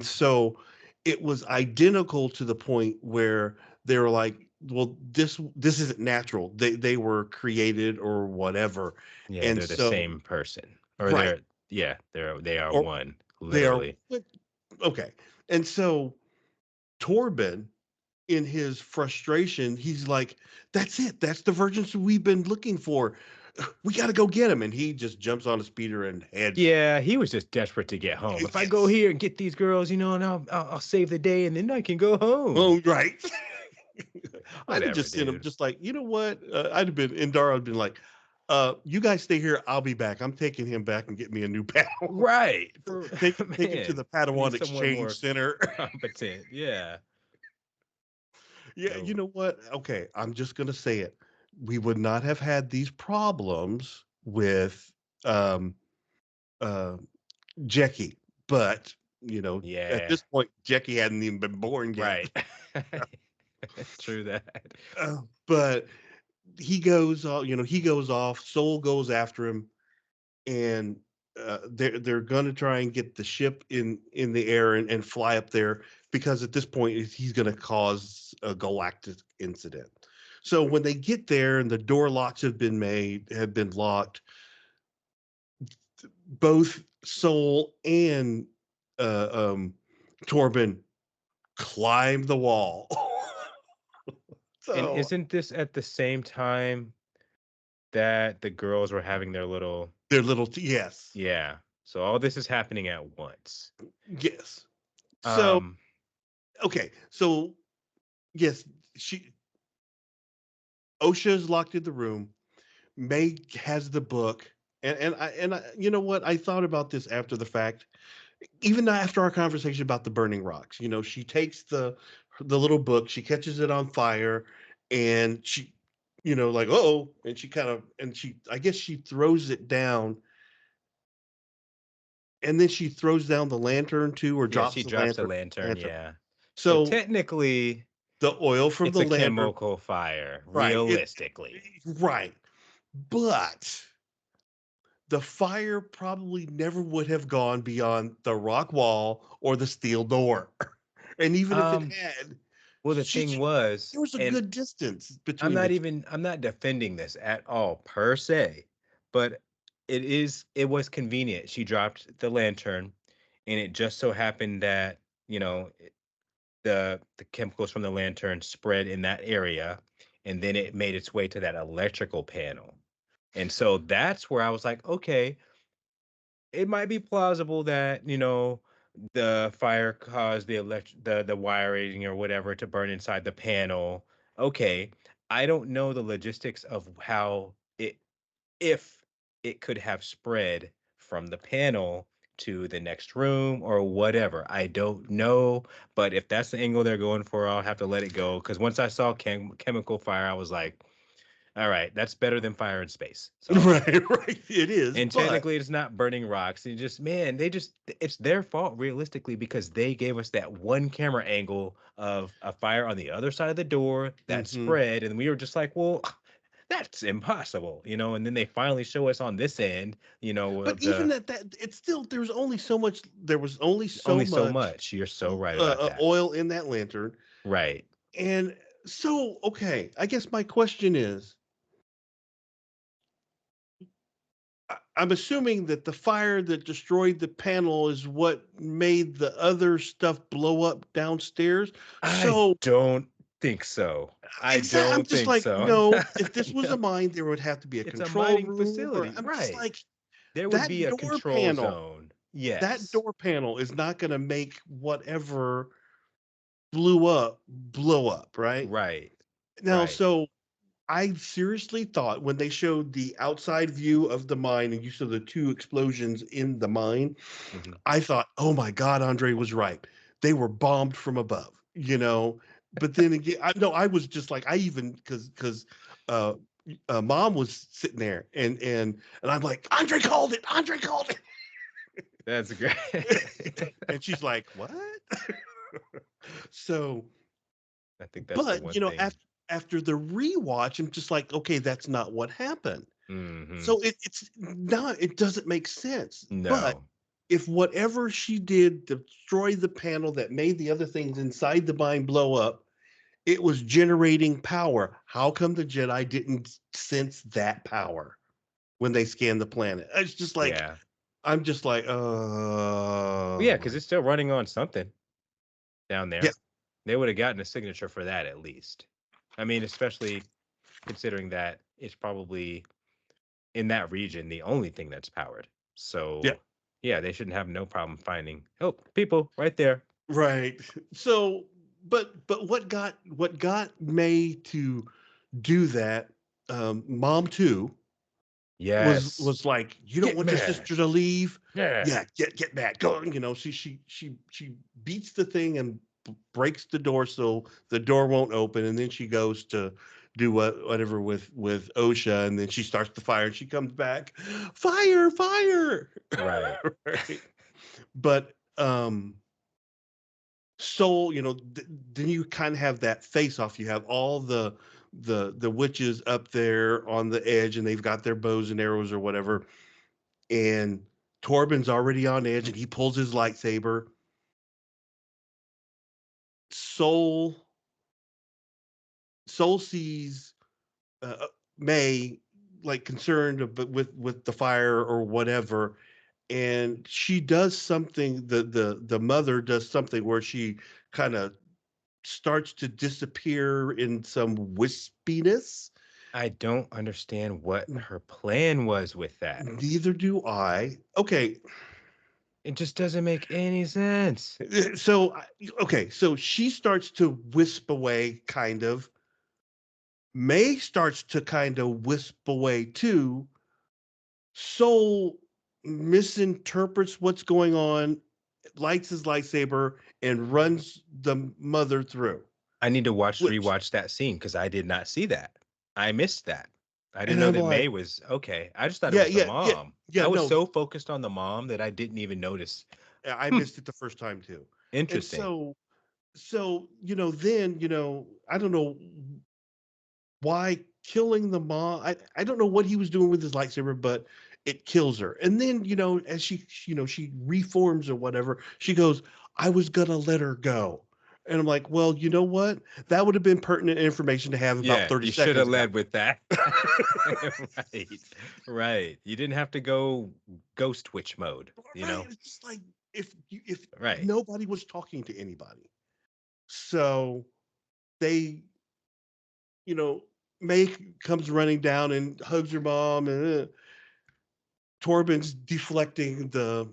so it was identical to the point where they were like, well, this isn't natural. They were created or whatever. Yeah, And they're the so same person. Or right, they are or one, they are literally. okay. And so Torben, in his frustration, he's like, "That's it. That's the virgins we've been looking for. We got to go get him." And he just jumps on a speeder and heads. Yeah, he was just desperate to get home. If I go Yes. here and get these girls, and I'll save the day and then I can go home. Oh, right. I'd have Whatever, just sent him, dude. just like, you know what? I'd have been, Indara would have been like, you guys stay here. I'll be back. I'm taking him back and get me a new pal. Right. For Take him to the man, I need Padawan someone Exchange more Center. competent. Yeah. Yeah, you No. know what? Okay, I'm just gonna say it. We would not have had these problems with um uh Jackie, but at Yeah. this point, Jackie hadn't even been born yet. Right. True that. But he goes off, Soul goes after him, and they're gonna try and get the ship in the air and fly up there because at this point he's gonna cause a galactic incident. So when they get there and the door locks have been locked, both Soul and uh, um, Torben climb the wall. And So isn't this at the same time that the girls were having their little they're yes, yeah. So all this is happening at once. yes. So Um, okay, so yes, she OSHA's locked in the room. May has the book, you know what? I thought about this after the fact, even after our conversation about the burning rocks. She takes the little book, she catches it on fire, and she, like, oh, and she kind of, and she, I guess she throws it down, and then she throws down the lantern too, or yeah, drops she the drops the lantern. lantern, Lantern. yeah. So So technically, the oil from it's the a lantern, chemical fire, right? realistically. Right, but the fire probably never would have gone beyond the rock wall or the steel door. And even if it Um, had, well, the thing was, there was a and good distance between the two. I'm not defending this at all per se, but it was convenient. She dropped the lantern, and it just so happened that, the chemicals from the lantern spread in that area, and then it made its way to that electrical panel. And so that's where I was like, okay, it might be plausible that, the fire caused the wiring or whatever to burn inside the panel. okay, I don't know the logistics of how it if it could have spread from the panel to the next room or whatever. I don't know, but if that's the angle they're going for, I'll have to let it go. Because once I saw chemical fire, I was like, all right, that's better than fire in space. So, Right, right. It is, and but technically, it's not burning rocks. You just, man, it's their fault realistically because they gave us that one camera angle of a fire on the other side of the door that mhm. spread. And we were just like, well, that's impossible, and then they finally show us on this end, But of even the at that, it's still there was only so only so much much. You're so right about that. oil in that lantern. Right. And so, okay, I guess my question is, I'm assuming that the fire that destroyed the panel is what made the other stuff blow up downstairs. I So, don't think so. I I'm don't just think like, so. no, if this was a No. mine, there would have to be a It's a control mining room, or facility. I'm just Right. like, There would be that a door control panel, zone. that Yes. door panel is not going to make whatever blew up blow up, right? Right. Now, Right. so I seriously thought when they showed the outside view of the mine and you saw the two explosions in the mine, Mhm. I thought, oh my God, Andre was right. They were bombed from above, you know. But then again, no, I was just like, I even because uh, mom was sitting there and I'm like, Andre called it, Andre called That's great. it, and she's like, what? So, I think that's the but one you know, thing. after the rewatch, I'm just like, okay, that's not what happened. Mhm. So it's not, it doesn't make sense. But No. if whatever she did to destroy the panel that made the other things inside the mine blow up, it was generating power. How come the Jedi didn't sense that power when they scanned the planet? It's just like, Yeah. I'm just like, Well, yeah, oh because my, it's still running on something down yeah, there. They would have gotten a signature for that at least. I mean, especially considering that it's probably in that region the only thing that's powered. yeah, So, yeah, they shouldn't have no problem finding people right there. right. So, but what got May to do that? Mom too Yes. was like, you don't Get want your mad. sister to leave. Yeah. Yeah, get back, go. She beats the thing and breaks the door so the door won't open, and then she goes to do whatever with Osha, and then she starts the fire, and she comes back, fire, fire. Right. Right? But Soul, then you kind of have that face off. You have all the witches up there on the edge, and they've got their bows and arrows or whatever, and Torben's already on edge, and he pulls his lightsaber. Soul Soul sees May like concerned with the fire or whatever, and she does something. The mother does something where she kind of starts to disappear in some wispiness. I don't understand what her plan was with that. Neither do I. Okay, It just doesn't make any sense. so okay, so she starts to wisp away, kind of. May starts to kind of wisp away too. Soul misinterprets what's going on, lights his lightsaber, and runs the mother through. I need to Which, rewatch that scene because I did not see that. I missed that. I didn't and know I'm that like, May was okay. I just thought it yeah, was the yeah, yeah, mom. yeah. I was No, so focused on the mom that I didn't even notice. I Hmm, missed it the first time too. And interesting. so then I don't know why killing the mom. I don't know what he was doing with his lightsaber, but it kills her. And then as she reforms or whatever, she goes, I was gonna let her go. And I'm like, well, you know what, that would have been pertinent information to have about Yeah, 30 you should have seconds ago. led with that. Right. Right. You didn't have to go ghost witch mode, you Right, know? it's just like, if Right. nobody was talking to anybody, so they you know May comes running down and hugs her mom, and Torben's deflecting The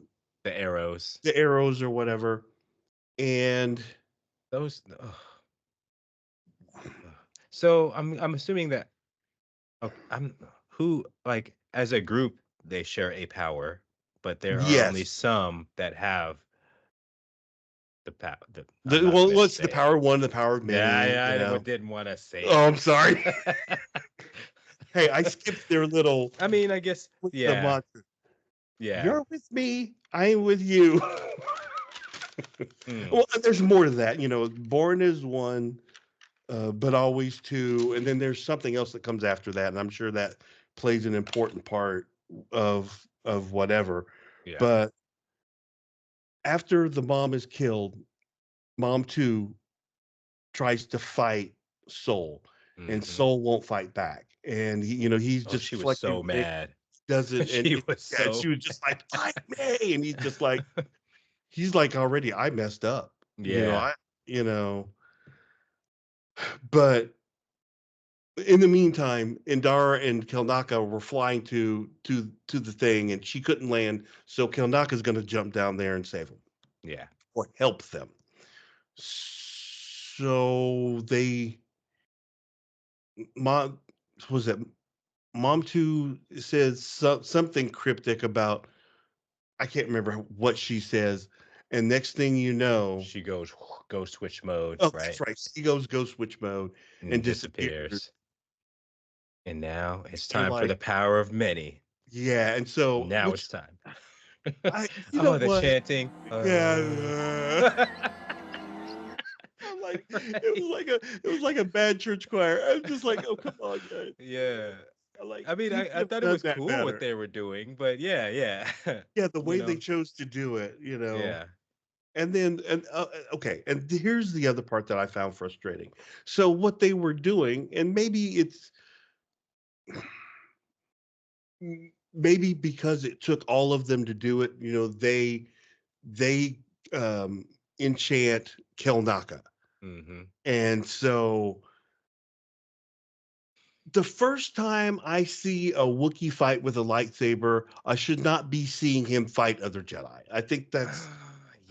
arrows. the arrows or whatever. And Those ugh, ugh. So I'm assuming that okay, I'm who like as a group they share a power, but there are only Yes. some that have the power. I'm The not well, gonna what's the say it. power of one, the power of Yeah, many, yeah, you know. didn't want to say Oh, I'm it. sorry. Hey, I skipped their little I mean, I guess the yeah, mantra. yeah. You're with me, I'm with you. Mm, Well, and there's more to that. Born is one, but always two, and then there's something else that comes after that, and I'm sure that plays an important part of whatever. yeah. But after the mom is killed, mom two tries to fight Soul, and Hmm. Soul won't fight back, and he's Oh, just she was deflecting so things, mad. doesn't, She was yeah, and so she was just like, "Fight me!" And he's like, already, I messed up, yeah, I, you know, but in the meantime, Indara and Kelnaka were flying to the thing, and she couldn't land, so Kelnaka's going to jump down there and save them yeah. or help them. So they mom was it mom two says something cryptic about I can't remember what she says, and next thing you know, She goes go switch mode, oh, that's right? right, he goes ghost switch mode and And disappears. disappears. And now it's You're time for the like, power of many. yeah, and so Now which it's time. I you know Oh, the what? chanting. Yeah. I'm like, Right. it was like a bad church choir. I'm just like, oh, come on, guys. Yeah. I'm like, I mean, you could I have thought it done was that cool what better. they were doing, but yeah, yeah. Yeah, the You way they know, chose to do it, yeah. and then okay, and here's the other part that I found frustrating. So what they were doing, and maybe because it took all of them to do it, they enchant Kelnaka, Hmm. and so the first time I see a Wookiee fight with a lightsaber, I should not be seeing him fight other Jedi. I think that was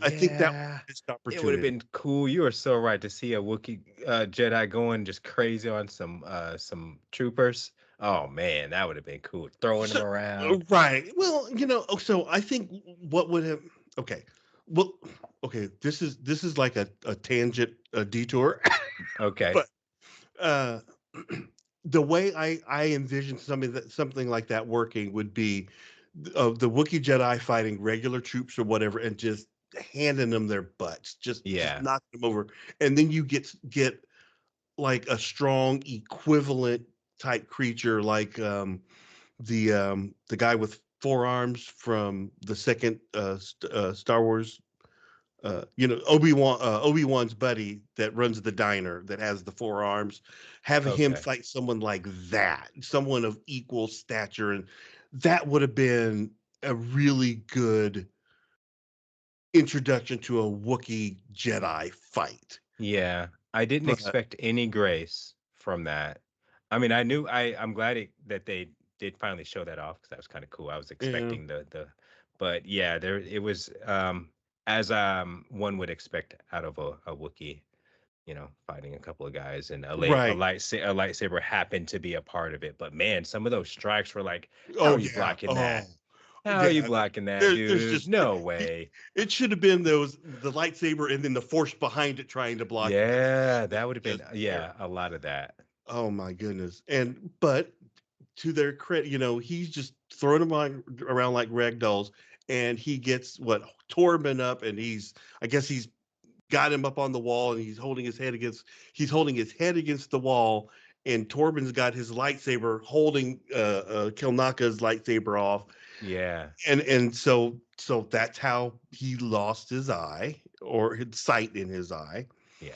Yeah. a missed It would have opportunity. been cool. You are so right to see a Wookiee Jedi going just crazy on some troopers. Oh man, that would have been cool. Throwing So, them around. right. Well, so I think what would have okay. Well, okay, this is like a tangent, a detour, Okay. but uh the way I envision something like that working would be the Wookiee Jedi fighting regular troops or whatever, and just handing them their butts, just Yeah. knocking them over, and then you get like a strong equivalent type creature, like the guy with four arms from the second Star Wars. Obi-Wan's buddy that runs the diner that has the four arms, having him Okay. fight someone like that, someone of equal stature, and that would have been a really good introduction to a Wookiee Jedi fight. Yeah. I didn't But expect any grace from that. I mean, I'm glad that they did finally show that off because that was kind of cool. I was yeah, expecting but yeah, there it was as one would expect out of a Wookiee, fighting a couple of guys, and right. a lightsaber happened to be a part of it. But man, some of those strikes were like, how Oh are you yeah. blocking that? Oh How are you yeah. blocking that, There's dude? just No he, way. it should have been the lightsaber and then the force behind it trying to block it. That's Yeah, just that would have been terrible. yeah, a lot of that. Oh my goodness. And but to their credit, he's just throwing them around like rag dolls, and he gets what Torben up, and I guess he's got him up on the wall, and he's holding his head against the wall, and Torben's got his lightsaber holding Kilnaka's lightsaber off, Yeah. and so that's how he lost his eye or his sight in his eye, Yeah.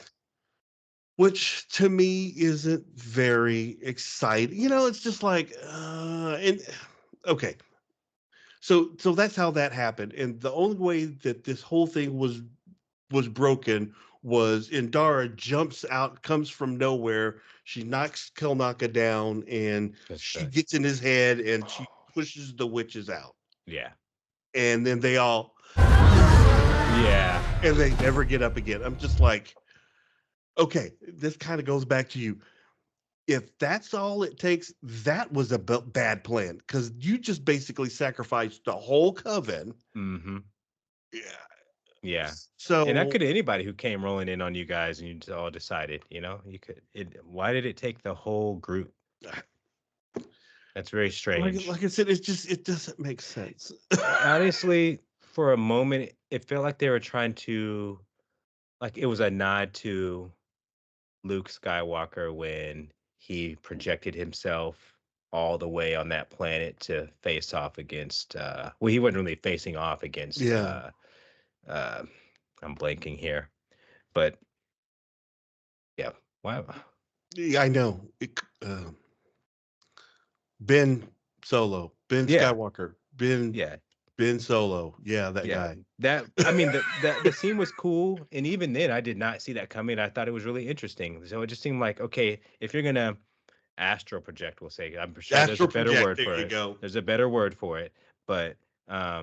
which to me isn't very exciting. It's just like, and okay, so that's how that happened, and the only way that this whole thing was broken was Indara jumps out, comes from nowhere, she knocks Kelnaka down, and Just she gets in his head, and she pushes the witches out, yeah. and then they all Yeah. and they never get up again. I'm just like, okay, this kind of goes back to you. if that's all it takes, that was a bad plan because you just basically sacrificed the whole coven. Mm-hmm. Yeah. Yeah. And that So could anybody who came rolling in on you guys and you all decided, you could why did it take the whole group? That's very strange. like I said, it doesn't make sense. Honestly, for a moment, it felt like they were trying to like it was a nod to Luke Skywalker when he projected himself all the way on that planet to face off against well, he wasn't really facing off against Yeah. uh I'm blanking here. But yeah. Wow. Yeah, I know. Ben Solo, Ben Yeah. Skywalker, Ben Yeah. Ben Solo. Yeah, that Yeah. guy. That I mean the scene was cool. And even then I did not see that coming. I thought it was really interesting. So it just seemed like, okay, if you're gonna astral project, we'll say, I'm sure there's a Astral better project. word There for you it. go. There's a better word for it. But at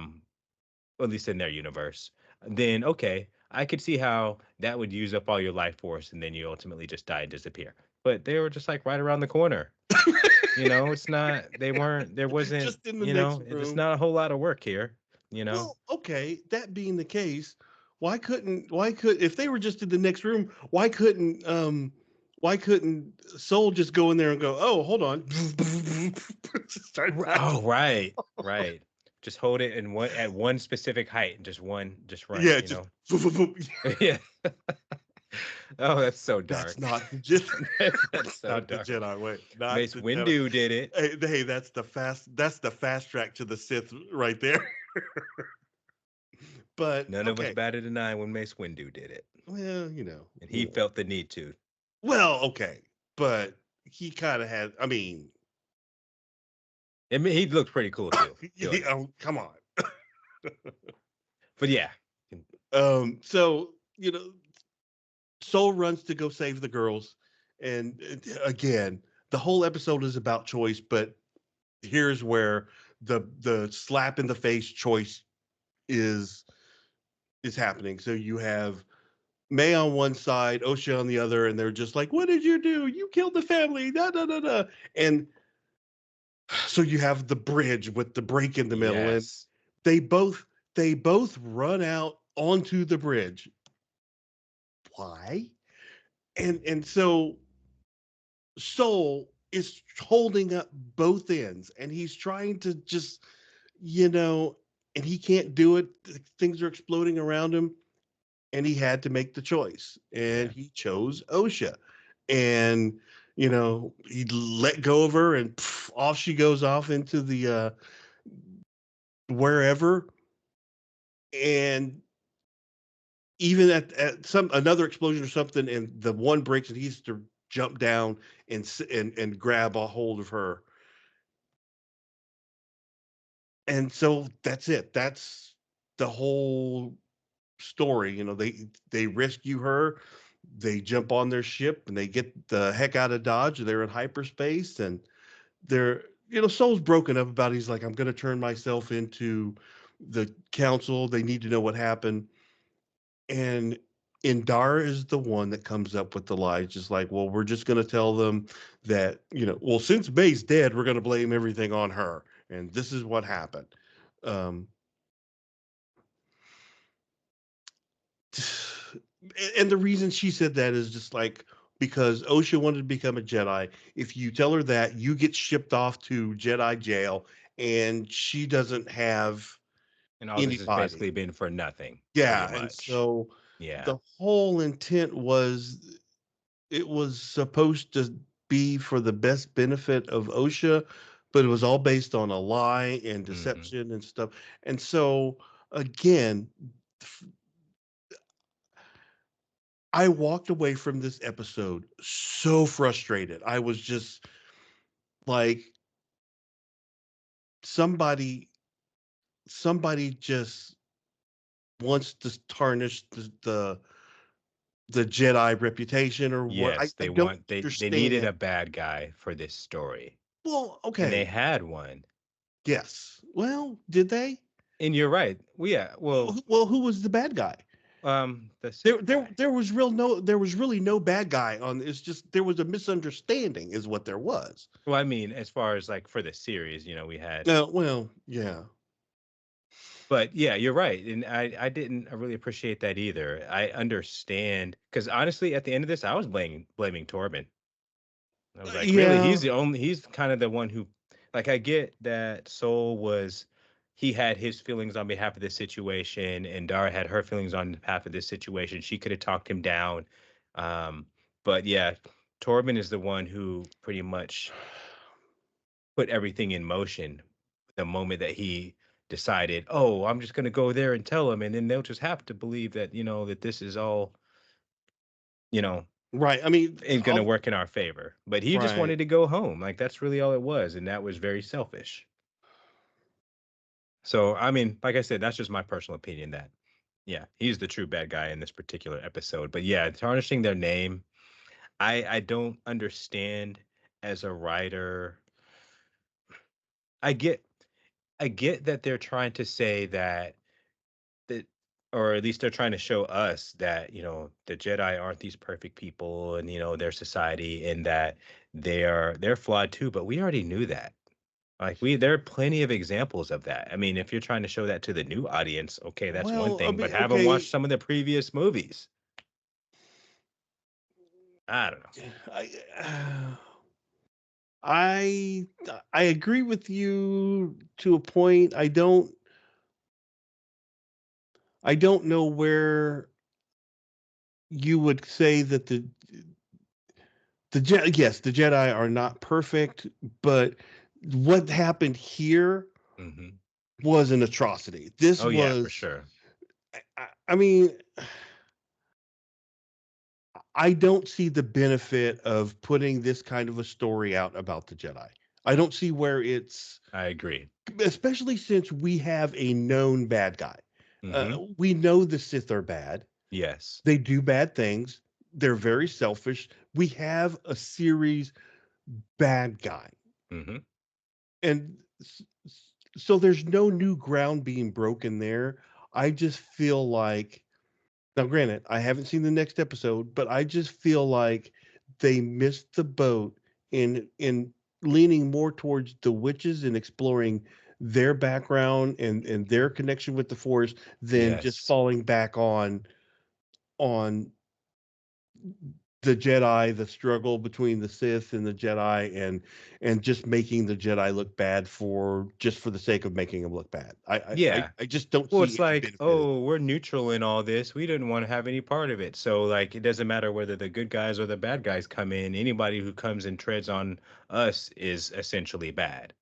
least in their universe, then okay, I could see how that would use up all your life force and then you ultimately just die and disappear. But they were just like right around the corner. It's not, they weren't, there wasn't, Just in the next it's room. not a whole lot of work here, you know? Well, okay, that being the case, why could if they were just in the next room, why couldn't Soul just go in there and go, "Oh, hold on." Start Oh, passing. right, right. Just hold it in one at one specific height and just run it, Yeah, just Yeah. Oh, that's so that's dark. not the Jedi. That's That's so not the dark. Jedi way. Not Mace the Jedi. Windu did it. Hey, that's the fast track to the Sith right there. But None of us okay. batted an eye when Mace Windu did it, Well, and you he know. felt the need to. Well, okay. But he kind of had, I mean, I mean, he looked pretty cool too doing it. come on. But yeah, So, Soul runs to go save the girls. And again, the whole episode is about choice, but here's where the slap in the face choice is is happening. So you have May on one side, Osha on the other, and they're just like, "What did you do? You killed the family!" Da da da da. And so you have the bridge with the break in the middle, and yes, they both they both run out onto the bridge. Why? And so Soul is holding up both ends, and he's trying to just you know, and he can't do it. Things are exploding around him, and he had to make the choice, and yeah, he chose Osha, and he let go of her, and off she goes off into the wherever, and even at some another explosion or something, and the one breaks, and he has to jump down and grab a hold of her, and so that's it. That's the whole story. They rescue her, they jump on their ship, and they get the heck out of Dodge. They're in hyperspace, and they're Soul's broken up about it. He's like, I'm going to turn myself into the council. They need to know what happened. And Indar is the one that comes up with the lies, just like, well, we're just going to tell them that, well, since May's dead, we're going to blame everything on her. And this is what happened. Um, and the reason she said that is just like, because Osha wanted to become a Jedi. If you tell her that, you get shipped off to Jedi jail, and she doesn't have and all this has anybody. basically been for nothing, pretty Yeah, and much. so Yeah. the whole intent was it was supposed to be for the best benefit of OSHA, but it was all based on a lie and Hmm. deception and stuff. And so again, I walked away from this episode so frustrated. I was just like, somebody somebody just wants to tarnish the Jedi reputation or what. Yes, I they don't want they needed understand. a bad guy for this story, Well, and they okay. had one. Yes. Well, did they? And you're right. Well, yeah. Well, Well, who was the bad guy? The There Sith there guy. there was real no there was really no bad guy on it's just there was a misunderstanding is what there was. Well, I mean, as far as like for the series, we had. Well, yeah. But yeah, you're right, and I didn't really appreciate that either. I understand because honestly, at the end of this, I was blaming Torben. I was like, really, Yeah. he's kind of the one who, like, I get that Soul was, he had his feelings on behalf of this situation, and Dara had her feelings on behalf of this situation. She could have talked him down, um, but yeah, Torben is the one who pretty much put everything in motion the moment that he decided, oh, I'm just going to go there and tell him, and then they'll just have to believe that that this is all you know Right. I mean, ain't gonna work in our favor. But he just right. wanted to go home. Like that's really all it was, and that was very selfish. So I mean, like I said, that's just my personal opinion that yeah, he's the true bad guy in this particular episode. But yeah, tarnishing their name, I don't understand as a writer. I get I get that they're trying to say that or at least they're trying to show us that the Jedi aren't these perfect people, and their society, and that they're flawed too, but we already knew that. Like there are plenty of examples of that. I mean, if you're trying to show that to the new audience, okay, that's one Well, I thing, but mean, have them watch okay. some of the previous movies. I don't know. I I I agree with you to a point. I don't know where you would say that yes, the Jedi are not perfect, but what happened here Hmm. was an atrocity. This Oh yeah, for was sure. I mean, I don't see the benefit of putting this kind of a story out about the Jedi. I don't see where it's, I agree. especially since we have a known bad guy. Hmm. We know the Sith are bad. Yes. They do bad things. They're very selfish. We have a series bad guy. Hmm. And so there's no new ground being broken there. I just feel like now, granted, I haven't seen the next episode, but I just feel like they missed the boat in leaning more towards the witches and exploring their background and their connection with the Force than just Yes. falling back on the Jedi, the struggle between the Sith and the Jedi, and just making the Jedi look bad for the sake of making them look bad. Yeah. I just don't Well, see it's any like, benefit in oh, we're neutral in all this. We didn't want to have any part of it. So, like, it doesn't matter whether the good guys or the bad guys come in. Anybody who comes and treads on us is essentially bad,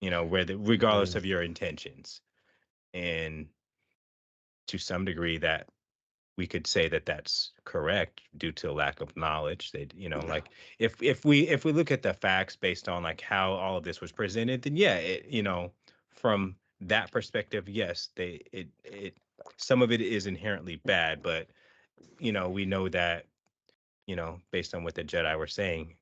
regardless it. of your intentions. And to some degree, that we could say that that's correct due to lack of knowledge. They, Yeah. like if we look at the facts based on like how all of this was presented, then yeah, from that perspective, yes, it some of it is inherently bad, but we know that based on what the Jedi were saying,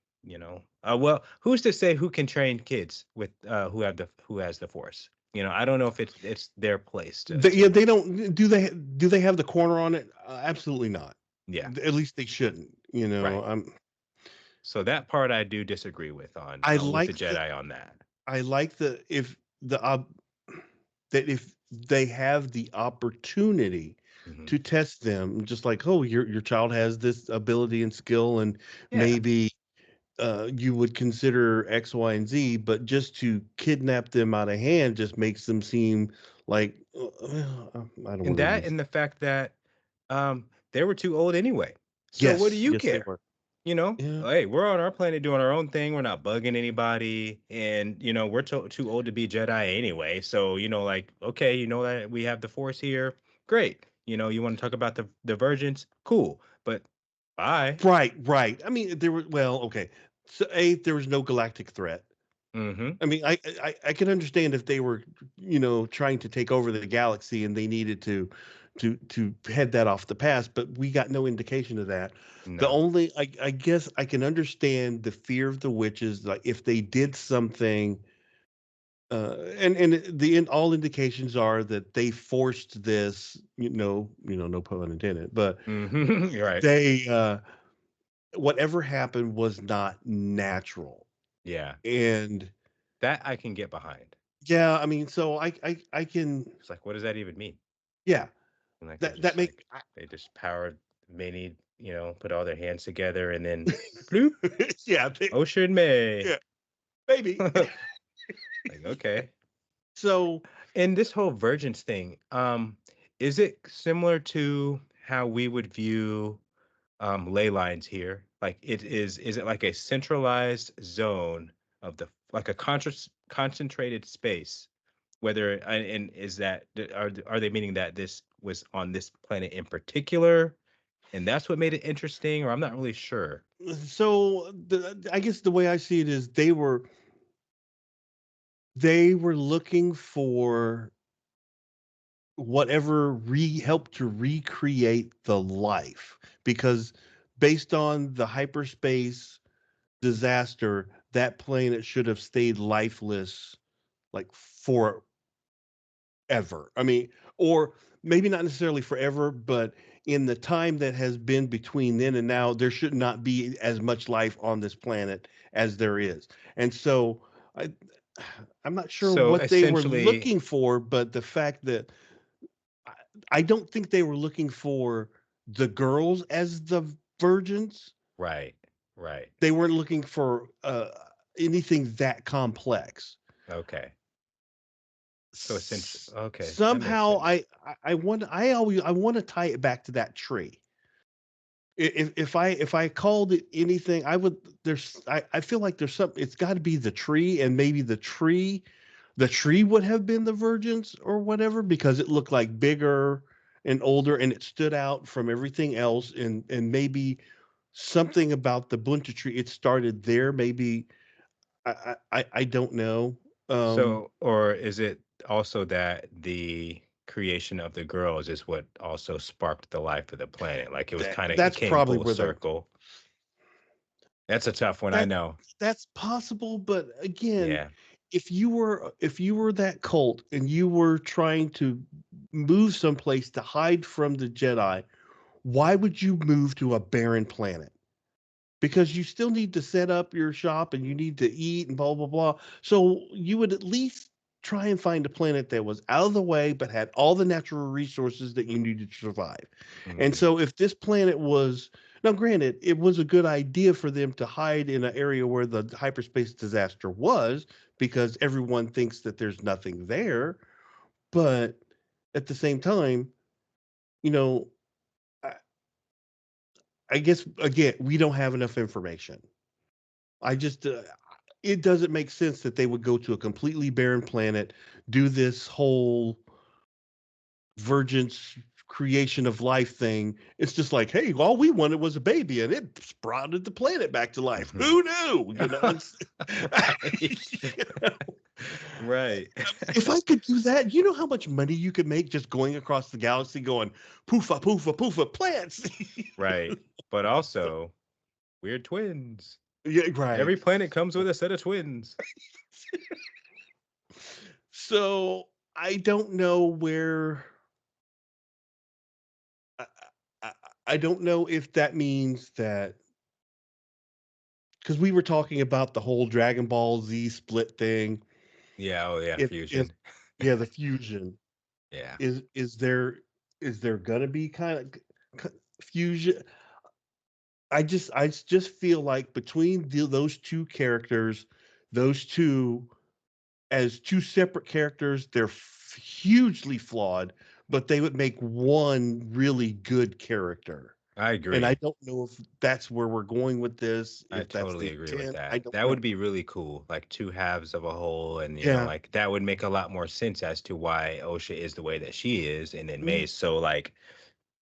well, who's to say who can train kids with who has the Force? I don't know if it's their place to Yeah, they don't do they have the corner on it? Absolutely not. yeah, At least they shouldn't. right. So that part I do disagree with I with the like the Jedi on that. I like the if the that if they have the opportunity Hmm. to test them, just like, oh, your child has this ability and skill, and Yeah, maybe you would consider X, Y, and Z, but just to kidnap them out of hand just makes them seem like I don't and want to that use. and the fact that they were too old anyway. So what do Yes, you yes, they care? were. Yeah. Hey, we're on our planet doing our own thing. We're not bugging anybody, and we're too old to be Jedi anyway. So like, okay, that we have the Force here. Great. You want to talk about the virgins? Cool, but bye. Right, right. I mean, there were well, okay. So there was no galactic threat. Hmm. I mean, I can understand if they were, trying to take over the galaxy and they needed to head that off the pass, but we got no indication of that. The No. only I guess I can understand the fear of the witches, like if they did something All indications are that they forced this, no pun intended, but You're right. they whatever happened was not natural. Yeah. And That I can get behind. yeah, I mean, so I can, It's like, what does that even mean? yeah, And like they're that just like I, they just powered many, put all their hands together and then bloop, yeah, Ocean May. yeah, maybe. Like, okay. So And this whole Virgins thing, is it similar to how we would view ley lines here? Like is it like a centralized zone of the like a concentrated space? Whether and is that are they meaning that this was on this planet in particular, and that's what made it interesting, or I'm not really sure. I guess the way I see it is they were looking for whatever helped to recreate the life, because based on the hyperspace disaster, that planet should have stayed lifeless like forever. I mean, or maybe not necessarily forever, but in the time that has been between then and now, there should not be as much life on this planet as there is. And so I, I'm not sure So what they were essentially, looking for, but the fact that I, I don't think they were looking for the girls as the virgins. right, right, They weren't looking for anything that complex. okay. So essentially, okay, that makes Somehow sense. I want to tie it back to that tree. If I called it anything, I feel like there's something. It's got to be the tree, and maybe the tree would have been the virgins or whatever, because it looked like bigger and older, and it stood out from everything else, and maybe something about the bunch tree. It started there. Maybe I don't know. Um, So, or is it also that the creation of the girls is what also sparked the life of the planet? Like it was kind of, it that's came probably full where they're circle. That's a tough one, I that know. that's possible, but again, Yeah. if you were that cult and you were trying to move someplace to hide from the Jedi, why would you move to a barren planet? Because you still need to set up your shop and you need to eat and blah blah blah. So you would at least try and find a planet that was out of the way but had all the natural resources that you needed to survive. And Hmm. so if this planet was, now granted, it was a good idea for them to hide in an area where the hyperspace disaster was, because everyone thinks that there's nothing there, but at the same time, you know, I, I guess again, we don't have enough information. I just it doesn't make sense that they would go to a completely barren planet, do this whole virgin creation of life thing. It's just like, hey, all we wanted was a baby, and it sprouted the planet back to life. Hmm. Who knew? It's Right. you know, Right. if I could do that, you know how much money you could make just going across the galaxy, going poofa poofa poofa plants. Right. But also, we're twins. Yeah, right. Every planet comes with a set of twins. So I don't know where I, I, I don't know if that means that, because we were talking about the whole Dragon Ball Z split thing. Yeah, oh yeah, If fusion. yeah, the fusion Yeah. is there gonna be kind of fusion? I just feel like between those two characters, those two as two separate characters, they're hugely flawed, but they would make one really good character. I And I agree. don't know if that's where we're going with this, I if that's totally the agree with intent. I that. don't That know. would be really cool, like two halves of a whole, and Yeah. like that would make a lot more sense as to why Osha is the way that she is, and then May Yeah. is so like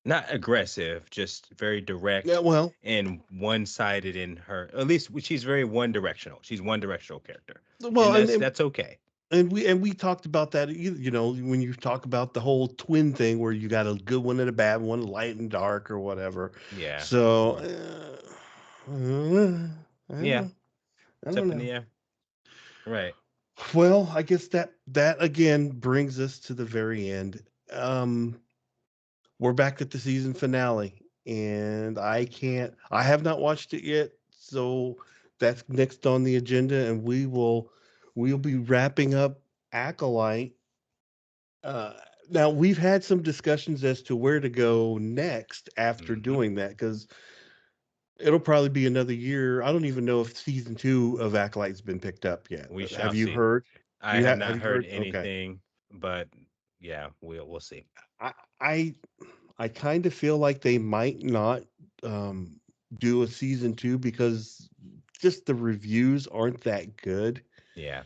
not aggressive, just very Yeah. direct Well, and one-sided in her. At least she's very one-directional. She's one-directional character, well, and and, that's and that's okay. and we talked about that. When you talk about the whole twin thing, where you got a good one and a bad one, light and dark, or whatever. Yeah, So yeah, I don't yeah. know. I It's don't up in know. the air, right? Well, I guess that again brings us to the very end. Um, we're back at the season finale, and I have not watched it yet, so that's next on the agenda, and we'll be wrapping up Acolyte. Uh, Now we've had some discussions as to where to go next after Hmm. doing that because it'll probably be another year. I don't even know if season two of Acolyte's been picked up yet. We Have shall you see. heard? I have Have not you heard heard? Okay. anything, but yeah, we'll see. I I I kind of feel like they might not um, do a season two because just the reviews aren't that good. Yeah.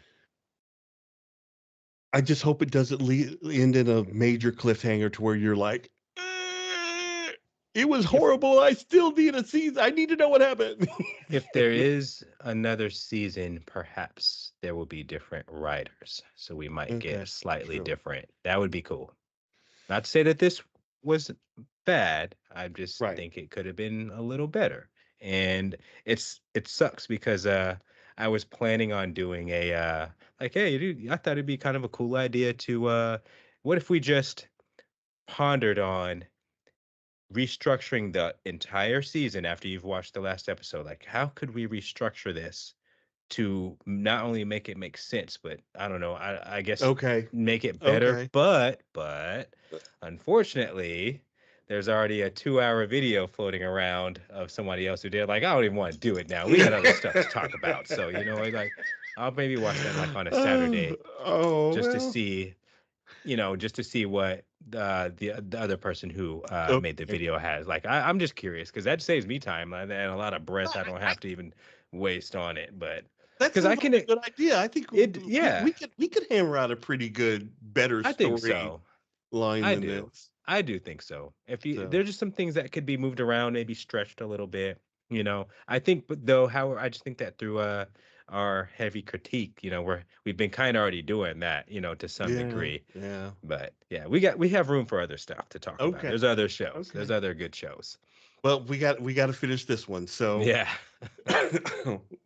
I just hope it doesn't end in a major cliffhanger to where you're like, it was If horrible. I still need a season. I need to know what happened. if there is another season, perhaps there will be different writers, so we might get Okay, slightly true. different. That would be cool. Not to say that this was bad. I just Right. think it could have been a little better. And it sucks because I was planning on doing a like, hey, dude, I thought it'd be kind of a cool idea to what if we just pondered on restructuring the entire season after you've watched the last episode? Like, how could we restructure this to not only make it make sense, but I don't know, I guess Okay. make it better. Okay. But unfortunately, there's already a 2-hour video floating around of somebody else who did. Like, I don't even want to do it now. We got other stuff to talk about. So like I'll maybe watch that like on a Oh, Saturday oh just to well. see, just to see what the other person who made the Okay. video has. Like, I'm just curious because that saves me time and a lot of breath I don't I have to even waste on it. But That because I sounds like can a good idea. I think yeah, we could hammer out a pretty good, better I think story so. line I than do. this. I do think so. If you So there's just some things that could be moved around, maybe stretched a little bit. I think, but though, how I just think that through our heavy critique, we've been kind of already doing that, to some yeah, degree. yeah. But yeah, we have room for other stuff to talk about. Okay, There's other shows. There's okay. other good shows. Well, we got to finish this one. So Yeah.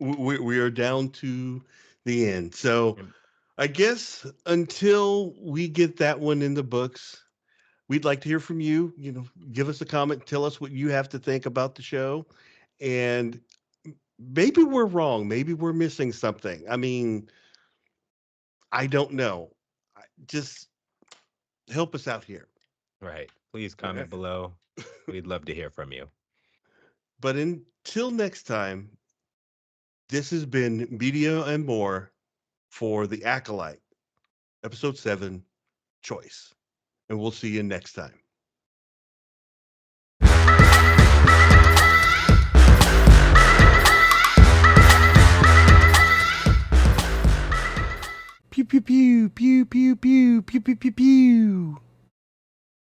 we are down to the end. So Mm. I guess until we get that one in the books, we'd like to hear from you. Give us a comment, tell us what you have to think about the show, and maybe we're wrong. Maybe we're missing something. I mean, I don't know. Just help us out here. Right. Please comment below. We'd love to hear from you. But until next time, this has been Media and More for The Acolyte, Episode 7, Choice. And we'll see you next time. Pew, pew, pew, pew, pew, pew, pew, pew, pew, pew.